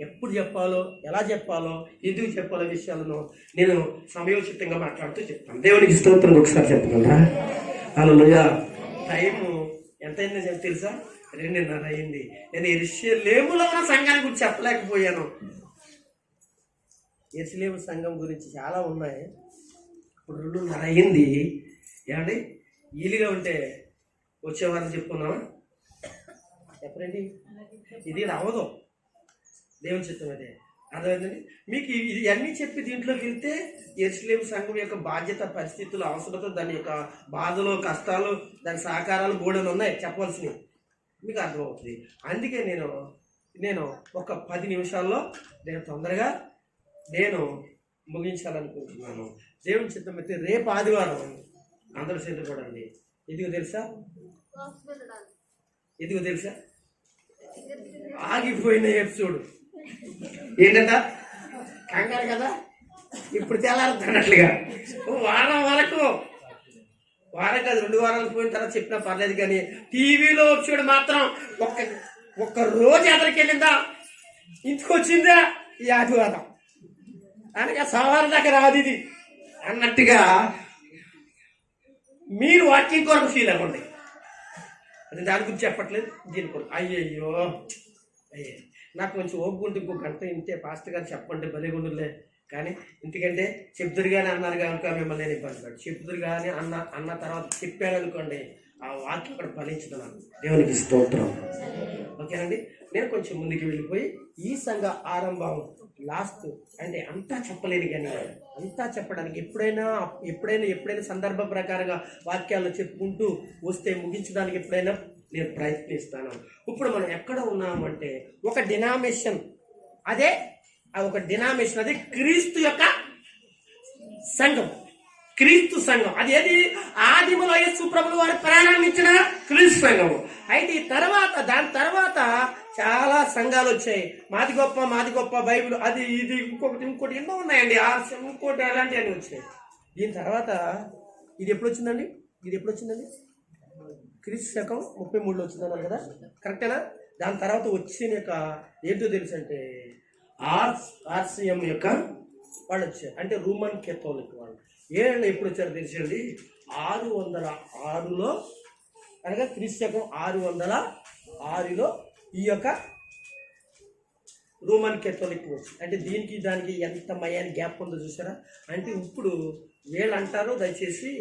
ఎప్పుడు చెప్పాలో, ఎలా చెప్పాలో, ఎందుకు చెప్పాలో విషయాలను నేను సమయోచితంగా మాట్లాడుతూ చెప్తాను. దేవునికి స్తోత్రం. ఒకసారి చెప్పగలరా? హల్లెలూయా. టైము ఎంత అయిందో తెలుసా? 2:30 అయింది. నేను యెరూషలేములో ఉన్న సంఘాన్ని గురించి చెప్పలేకపోయాను. యెరూషలేము సంఘం గురించి చాలా ఉన్నాయి. ఇప్పుడు 2:30 అయింది. ఏమండి? ఈలుగా ఉంటే వచ్చేవారని చెప్పుకున్నామా? చెప్పండి. ఇది రావదు. దేవుని చిత్తం అదే. అర్థమైందండి. మీకు ఇది అన్నీ చెప్పి దీంట్లోకి వెళ్తే యెరూషలేము సంఘం యొక్క బాధ్యత, పరిస్థితులు, అవసరత, దాని యొక్క బాధలు, కష్టాలు, దాని సహకారాలు బోడలు ఉన్నాయి చెప్పవలసినవి. మీకు అర్థమవుతుంది. అందుకే నేను ఒక 10 నిమిషాల్లో నేను తొందరగా ముగించాలనుకుంటున్నాను. దేవుని చిత్తం అయితే రేపు ఆదివారం అందరూ సిద్ధపడండి. ఎందుకు తెలుసా? ఆగిపోయిన ఎపిసోడ్ ఏంటంట? కంగారు కదా. ఇప్పుడు తెల్లారుతున్నట్లుగా వారం వరకు, వారం కాదు 2 వారాలు పోయిన తర్వాత చెప్పినా పర్లేదు. కానీ టీవీలో వచ్చాడు మాత్రం ఒక్క రోజు ఎదరికి వెళ్ళిందా, ఇంటికి వచ్చిందా ఈ ఆదివారం అనగా సోమవారం దాకా రాదు ఇది అన్నట్టుగా మీరు వాక్యం కొరకు ఫీల్ అవ్వండి. అది దాని గురించి చెప్పట్లేదు, దీని కొరకు. అయ్యో నాకు కొంచెం ఓపుకుంటే ఇంకో గంట ఇంటే పాస్టర్ గారు చెప్పండి భలే గుండులే కానీ ఎందుకంటే చెప్తురు కానీ అన్నారు కనుక మిమ్మల్ని నేను ఇబ్బంది పడి చెప్తురు కానీ అన్న తర్వాత చెప్పాను అనుకోండి, ఆ వాక్యం ఇక్కడ ఫలించదు నాకు. దేవునికి స్తోత్రం. ఓకేనండి. నేను కొంచెం ముందుకు వెళ్ళిపోయి ఈ సంఘ ఆరంభం లాస్ట్ అంటే అంతా చెప్పలేను, కానీ అంతా చెప్పడానికి ఎప్పుడైనా సందర్భ ప్రకారంగా వాక్యాలు చెప్పుకుంటూ వస్తే ముగించడానికి ఎప్పుడైనా నేను ప్రయత్నిస్తాను. ఇప్పుడు మనం ఎక్కడ ఉన్నామంటే ఒక డినామినేషన్, అదే ఒక డినామినేషన్, అది క్రీస్తు యొక్క సంఘం. క్రీస్తు సంఘం అది ఏది? ఆదిములో యేసు ప్రభువు వారు ప్రారంభించిన క్రీస్తు సంఘం. అయితే దాని తర్వాత చాలా సంఘాలు వచ్చాయి. మాది గొప్ప బైబిల్ అది ఇది ఇంకోటి ఎన్నో ఉన్నాయండి. ఇంకోటి అలాంటివన్నీ వచ్చాయి. దీని తర్వాత ఇది ఎప్పుడు వచ్చిందండి? క్రీస్తు శకం 33లో వచ్చిందన్నారు కదా, కరెక్టేనా? దాని తర్వాత వచ్చిన యొక్క ఏంటో తెలుసు అంటే ఆర్సిఎం యొక్క వాళ్ళు వచ్చారు, అంటే రోమన్ కేథోలిక్ వాళ్ళు. ఏళ్ళు ఎప్పుడు వచ్చారో తెలిసండి? 606లో, అనగా క్రీస్తు శకం 606లో ఈ యొక్క రోమన్ కేథోలిక్ వచ్చి, అంటే దానికి ఎంత మయాన్ని గ్యాప్ ఉందో చూసారా? అంటే ఇప్పుడు వీళ్ళు అంటారు, దయచేసి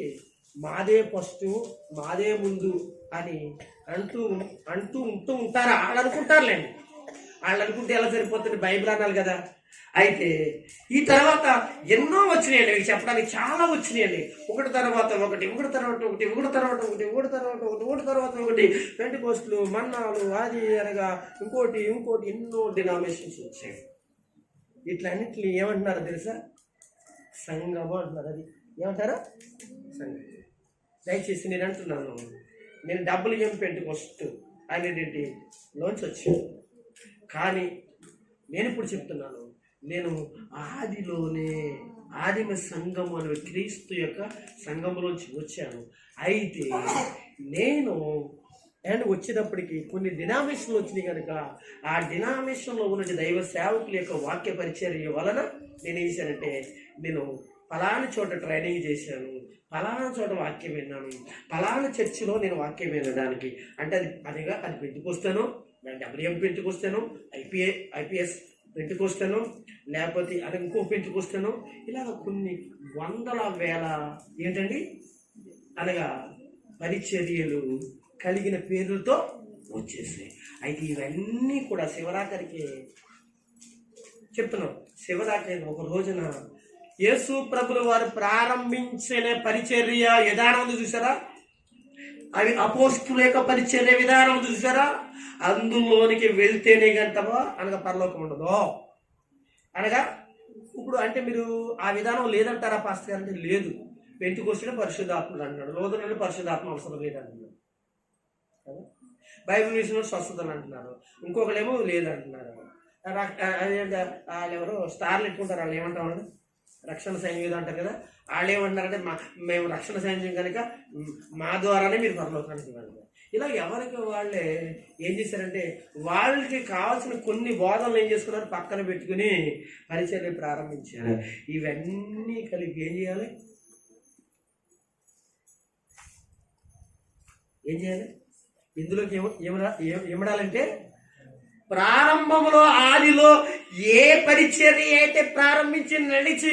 మాదే ఫస్ట్ మాదే ముందు అని అంటూ ఉంటారా? వాళ్ళు అనుకుంటారులేండి. వాళ్ళు అనుకుంటే ఎలా సరిపోతుంది? బైబిల్ అనాలి కదా. అయితే ఈ తర్వాత ఎన్నో వచ్చినాయండి, మీకు చెప్పడానికి చాలా వచ్చినాయండి. ఒకటి తర్వాత ఒకటి పెంటెకోస్టులు, మన్నాలు, అది అనగా ఇంకోటి ఎన్నో డినామినేషన్స్ వచ్చాయి. ఇట్లన్నిటిని ఏమంటున్నారో తెలుసా? సంఘము అంటున్నారు. అది ఏమంటారా? సంఘం. దయచేసి నేను అంటున్నాను, నేను డబ్బులు ఏం పెంటెకోస్ట్ అనేటి లోన్స్ వచ్చాను, కానీ నేను ఇప్పుడు చెప్తున్నాను, నేను ఆదిమ సంఘం అనే క్రీస్తు యొక్క సంఘంలోంచి వచ్చాను. అయితే నేను వచ్చేటప్పటికి కొన్ని డినామినేషన్లు వచ్చినాయి కనుక ఆ డినామినేషన్లో ఉన్న దైవ సేవకుల యొక్క వాక్య పరిచర్య వలన నేను ఏం చేశానంటే, నేను ఫలానా చోట ట్రైనింగ్ చేశాను, ఫలానా చోట వాక్యం విన్నాను, ఫలానా చర్చిలో నేను వాక్యం వినడానికి, అంటే అది పెట్టుకొస్తాను, డబ్ల్యూఎం పెట్టుకొస్తాను, ఐపీఎస్ పెట్టుకొస్తాను, లేకపోతే అది ఇంకో పెట్టుకొస్తాను. ఇలాగ కొన్ని వందల వేల ఏంటండి అనగా పరిచర్యలు కలిగిన పేర్లతో వచ్చేసాయి. అయితే ఇవన్నీ కూడా శివరాత్రికి చెప్తున్నాం. శివరాత్రి ఒక రోజున యేసు ప్రభులు వారు ప్రారంభించిన పరిచర్య విధానం ఉంది చూసారా? అవి అపోస్తుల యొక్క పరిచర్య విధానం ఉంది చూసారా? అందులోనికి వెళ్తేనే గంటవా అనగా పరలోకం ఉండదు. అనగా ఇప్పుడు అంటే మీరు ఆ విధానం లేదంటారా పాస్టర్ గారు? అంటే లేదు. పెంటెకోస్తుడే పరిశుద్ధాత్ముడు అంటున్నాడు, లోదరులు పరిశుద్ధాత్మ అవసరం లేదంటున్నాడు, బైబిల్ విషయంలో స్వస్థతలు అంటున్నారు, ఇంకొకరేమో లేదంటున్నారు. వాళ్ళు ఎవరు స్టార్లు ఎట్టుకుంటారు, వాళ్ళు ఏమంటారు? రక్షణ సైన్యం అంటారు కదా. వాళ్ళు ఏమంటున్నారంటే మేము రక్షణ సైన్యం కనుక మా ద్వారానే మీరు పరలోకానికి వెళ్ళాలి. ఇలా ఎవరికి వాళ్ళే ఏం చేశారంటే వాళ్ళకి కావాల్సిన కొన్ని బోధనలు ఏం చేసుకున్నారు, పక్కన పెట్టుకుని పరిచర్య ప్రారంభించారు. ఇవన్నీ కలిపి ఏం చేయాలి? ఇందులోకి ఏమడాలంటే ప్రారంభంలో ఆదిలో ఏ పరిచర్య అయితే ప్రారంభించి నడిచి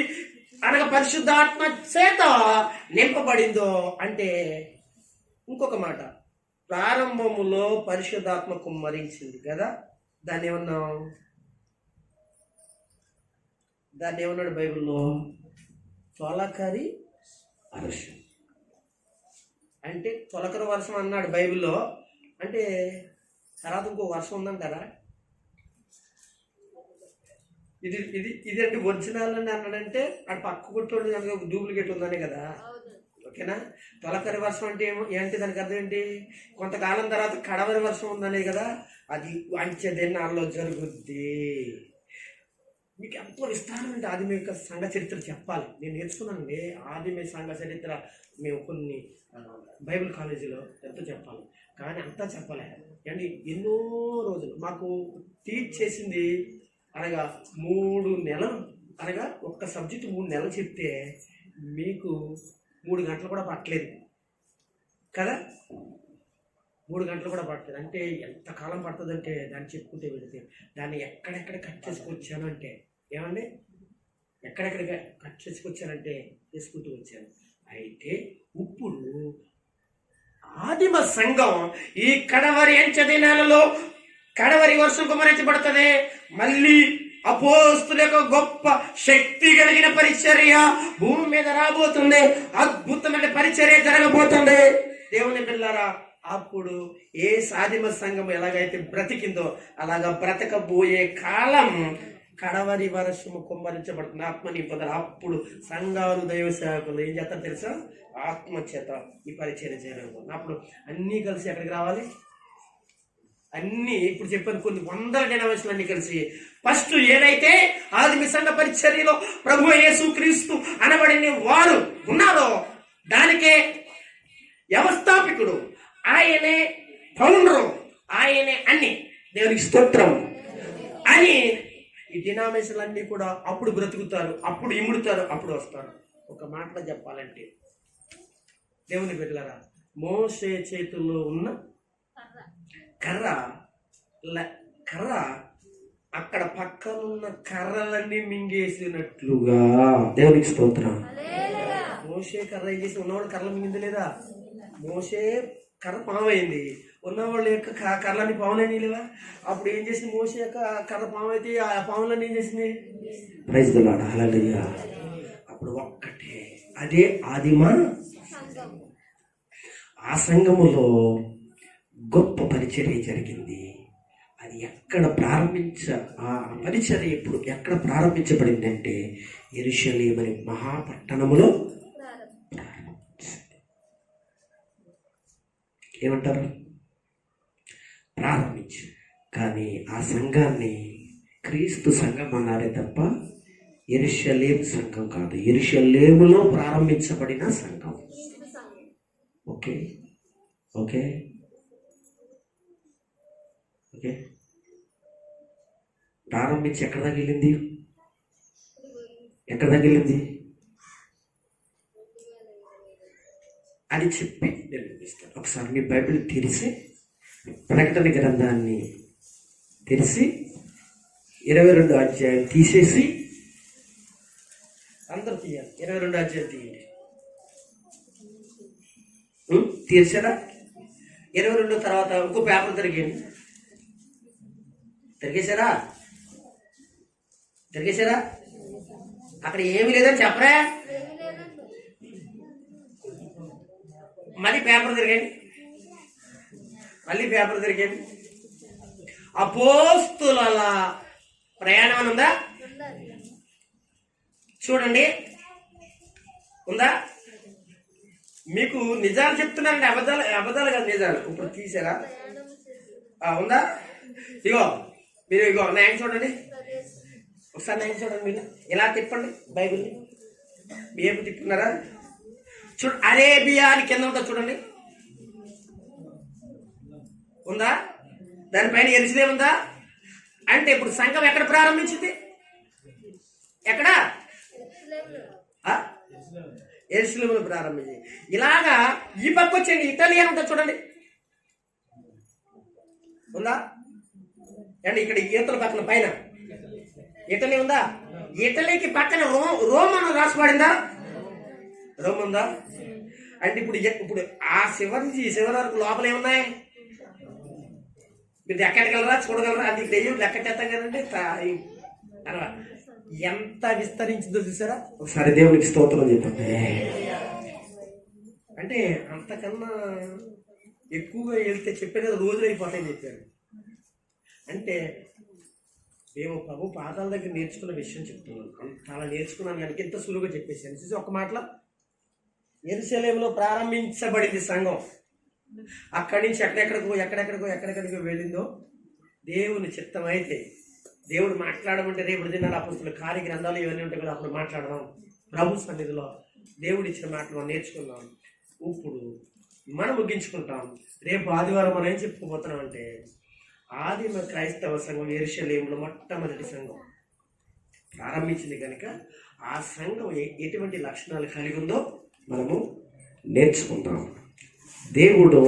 అనగా పరిశుద్ధాత్మ చేత నింపబడిందో, అంటే ఇంకొక మాట, ప్రారంభములో పరిశుద్ధాత్మ కుమ్మరించింది కదా, దాన్ని ఏమన్నాడు బైబిల్లో? తొలకరి వర్షం. అంటే తొలకరి వర్షం అన్నాడు బైబిల్లో. అంటే తర్వాత ఇంకో వర్షం ఉందంటారా? ఇది అంటే ఒరిజినల్ అని అన్నాడంటే అటు పక్క కొట్టోడు కనుక డూప్లికేట్ ఉందనే కదా. ఓకేనా? తొలకరి వర్షం అంటే ఏంటి? దానికి అర్థం ఏంటి? కొంతకాలం తర్వాత కడవరి వర్షం ఉందనే కదా. అది అంచె దినాల్లో జరుగుద్ది. మీకు ఎంతో విస్తారమైన ఆదిమ యొక్క సంఘ చరిత్ర చెప్పాలి. నేను నేర్చుకున్నానండి ఆదిమ సంఘ చరిత్ర. మేము కొన్ని బైబిల్ కాలేజీలో ఎంతో చెప్పాలి, కానీ అంతా చెప్పలే అండి. ఎన్నో రోజులు మాకు టీచ్ చేసింది అనగా 3 నెలలు, అనగా ఒక్క సబ్జెక్టు 3 నెలలు చెప్తే మీకు 3 గంటలు కూడా పట్టలేదు కదా. 3 గంటలు కూడా పట్టలేదు అంటే ఎంత కాలం పడుతుందంటే దాన్ని చెప్పుకుంటే వెళితే దాన్ని ఎక్కడెక్కడ కట్ చేసుకొచ్చాను అంటే ఏమండి ఎక్కడెక్కడికి కట్ చేసుకొచ్చారంటే చేసుకుంటూ వచ్చారు. అయితే ఇప్పుడు ఆదిమ సంఘం ఈ కడవరి అంచె దినాలలో కడవరి వర్షం కుమరించబడుతుంది. మళ్ళీ అపోస్తుల యొక్క గొప్ప శక్తి కలిగిన పరిచర్య భూమి మీద రాబోతుంది. అద్భుతమైన పరిచర్య జరగబోతుంది. దేవుని పిల్లారా, అప్పుడు ఏ సాధిమ సంఘం ఎలాగైతే బ్రతికిందో అలాగా బ్రతకబోయే కాలం కడవరి వర్షము కుమ్మరించబడుతుంది. ఆత్మ నింపుదల. అప్పుడు సంఘాలు దైవ సేవకులు ఏం చేస్తారు తెలుసా? ఆత్మ చేత ఈ పరిచర్య చేయడం. అప్పుడు అన్నీ కలిసి ఎక్కడికి రావాలి? అన్నీ ఇప్పుడు చెప్పాను, కొన్ని వందల డెనవేషన్లు అన్ని కలిసి ఫస్ట్ ఏదైతే ఆదిమ సంఘ పరిచర్యలో ప్రభు యేసుక్రీస్తు అనబడిన వారు ఉన్నారో దానికే వ్యవస్థాపకుడు ఆయనే, ఫౌండరు ఆయనే, అన్ని దేవునికి స్తోత్రం అని ఈ డినామినేషన్లు అన్నీ కూడా అప్పుడు బ్రతుకుతారు, అప్పుడు ఇముడుతారు, అప్పుడు వస్తారు. ఒక మాటలో చెప్పాలంటే దేవుని బిడ్డలారా, మోషే చేతుల్లో ఉన్న కర్ర అక్కడ పక్కనున్న కర్రలన్నీ మింగేసినట్లుగా దేవునికి స్తోత్రం. మోషే కర్ర ఏం చేసి ఉన్నవాళ్ళు కర్రలు మింగింది లేదా? మోషే కర్ర పామైంది, ఉన్నవాళ్ళు యొక్క కర్రలన్నీ పాములని లేవా? అప్పుడు ఏం చేసింది? మోషే యొక్క కర్ర పాము అయితే ఆ పాములన్నీ ఏం చేసింది? ప్రైజ్ ది లార్డ్, హల్లెలూయా. అప్పుడు ఒక్కటే, అదే ఆదిమ ఆ సంఘములో గొప్ప పరిచర్య జరిగింది. అది ఎక్కడ ఆ పరిచర్య ఇప్పుడు ఎక్కడ ప్రారంభించబడిందంటే యెరూషలేము అనే మహాపట్టణములో ఏమంటారు? ప్రారంభించి. కానీ ఆ సంఘాన్ని క్రీస్తు సంఘం అన్నారే తప్ప యెరూషలేము సంఘం కాదు. యెరూషలేములో ప్రారంభించబడిన సంఘం. ఓకే ఓకే ఓకే ప్రారంభించి ఎక్కడ దాకా వెళ్ళింది? ఎక్కడ దాకా వెళ్ళింది అని చెప్పి నేను వినిపిస్తాను. ఒకసారి మీ బైబిల్ తెరిచి ప్రకటన గ్రంథాన్ని తెరిచి 22వ అధ్యాయం తీసేసి అందరూ తీయాలి. 22వ అధ్యాయం తీయండి. తీర్చారా? 22 తర్వాత ఇంకో పేపర్ తిరిగేయండి. తిరిగేశారా? అక్కడ ఏమీ లేదని చెప్పరా? మళ్ళీ పేపర్ తిరగండి. అపోస్తుల ప్రయాణం అని ఉందా? చూడండి, ఉందా? మీకు నిజాలు చెప్తున్నారండి, అబద్ధాలు కాదు, నిజాలు. ఇప్పుడు తీసారా? ఉందా? ఇగో నయం చూడండి. ఒకసారి నయం చూడండి. మీరు ఇలా తిప్పండి బైబిల్ని. ఏమి తిప్పున్నారా? అరేబియా అని కింద ఉంటా చూడండి. ఉందా? దానిపైన యెరూషలేము ఉందా? అంటే ఇప్పుడు సంఘం ఎక్కడ ప్రారంభించింది? ఎక్కడ? యెరూషలేములో ప్రారంభించింది. ఇలాగా ఈ పక్క వచ్చేయండి. ఇటలీ అని ఉంటా చూడండి. ఉందా? అండి ఇక్కడ ఈతల పక్కన పైన ఇటలీ ఉందా? ఇటలీకి పక్కన రోమ్ అని రాసిపడిందా? రోమ్ ఉందా? అంటే ఇప్పుడు ఆ చివరి నుంచి ఈ చివరి వరకు లోపల ఏమున్నాయి? మీరు ఎక్కడికెళ్ళరా? చూడగలరా? అది దెయ్యం లెక్క చేస్తాం కదండి. ఎంత విస్తరించిందో చూసారా? ఒకసారి దేవునికి స్తోత్రం చెప్పండి. అంటే అంతకన్నా ఎక్కువగా వెళ్తే చెప్పారు కదా, రోజులు అయిపోతాయని చెప్పారు. అంటే మేము ప్రభు పాదాల దగ్గర నేర్చుకున్న విషయం చెప్తున్నాను. అలా నేర్చుకున్నాను కనుక ఎంత సులువుగా చెప్పేసాను. చూసి ఒక మాటలో యెరూషలేములో ప్రారంభించబడింది సంఘం. అక్కడి నుంచి ఎక్కడెక్కడికో వెళ్ళిందో దేవుని చిత్తం అయితే దేవుడు మాట్లాడమంటే రేపు దినాలు అపోస్తుల కార్యగ్రంథాలు ఇవన్నీ ఉంటాయి కదా, అప్పుడు మాట్లాడదాం. ప్రభు సన్నిధిలో దేవుడు ఇచ్చిన మాటలు మనం నేర్చుకుందాం. ఇప్పుడు మనం ముగించుకుంటాం. రేపు ఆదివారం మనం ఏం చెప్పుకోబోతున్నాం అంటే ఆదిమ క్రైస్తవ సంఘం యెరూషలేములో మొట్టమొదటి సంఘం ప్రారంభించింది కనుక ఆ సంఘం ఎటువంటి లక్షణాలు కలిగి ఉందో మనము నేర్చుకుందాం. దేవుడు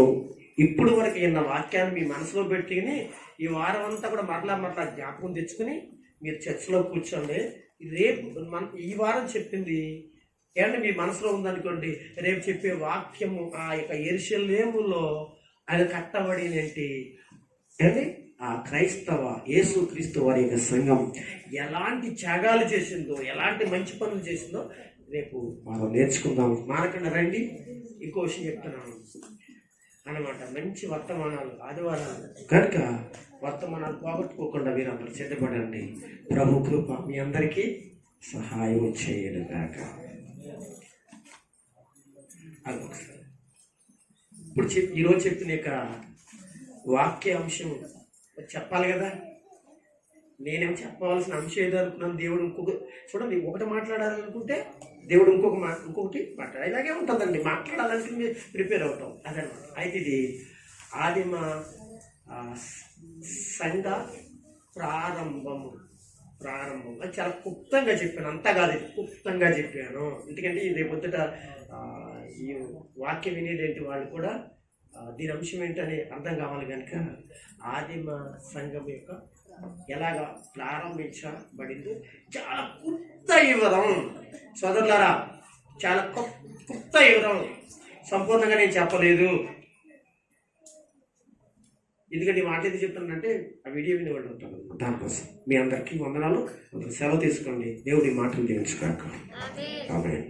ఇప్పుడు వరకు ఉన్న వాక్యాన్ని మీ మనసులో పెట్టుకుని ఈ వారం అంతా కూడా మరలా జ్ఞాపకం తెచ్చుకుని మీరు చర్చిలో కూర్చోండి. రేపు ఈ వారం చెప్పింది ఏమంటే మీ మనసులో ఉందనుకోండి, రేపు చెప్పే వాక్యము ఆ యొక్క యెరూషలేములో ఆయన కట్టబడినటి ఏంటి ఆ క్రైస్తవ యేసుక్రీస్తు వారి యొక్క సంఘం ఎలాంటి త్యాగాలు చేసిందో, ఎలాంటి మంచి పనులు చేసిందో రేపు మనం నేర్చుకుందాం. మానకుండా రండి. ఇంకో విషయం చెప్తున్నాను అన్నమాట. మంచి వర్తమానాలు ఆదివారాలు కనుక వర్తమానాలు పోగొట్టుకోకుండా మీరందరూ సిద్ధపడండి. ప్రభు కృప మీ అందరికీ సహాయం చేయను గాక. ఇప్పుడు ఈరోజు చెప్పిన యొక్క వాక్య అంశం చెప్పాలి కదా. నేనేం చెప్పవలసిన అంశం ఏదో అనుకున్నాను. దేవుడు ఇంకొక చూడండి, ఒకటి మాట్లాడాలనుకుంటే దేవుడు ఇంకొకటి మాట్లాడాలి. ఇలాగే ఉంటుందండి. మాట్లాడాలంటే మీరు ప్రిపేర్ అవుతాం అదనమాట. అయితే ఇది ఆదిమ సంఘ ప్రారంభం అది చాలా క్లుప్తంగా చెప్పాను. అంతా కాదు, క్లుప్తంగా చెప్పాను. ఎందుకంటే రేపు పొద్దుట ఈ వాక్యం వినేదేంటి వాళ్ళు కూడా దీని అంశం ఏంటని అర్థం కావాలి కనుక ఆదిమ సంఘం యొక్క ఎలాగా ప్రారంభించబడిందో చాలా క్లుప్త వివరం సోదరులారా, చాలా క్లుప్త వివరం. సంపూర్ణంగా నేను చెప్పలేదు. ఎందుకంటే ఈ మాట ఏది చెప్తానంటే ఆ వీడియో వినేవాళ్ళు ఉంటాను. దానికోసం మీ అందరికీ వందనాలు. సెలవు తీసుకోండి. దేవుడి మాటలు దీవించుగాక. ఆమేన్.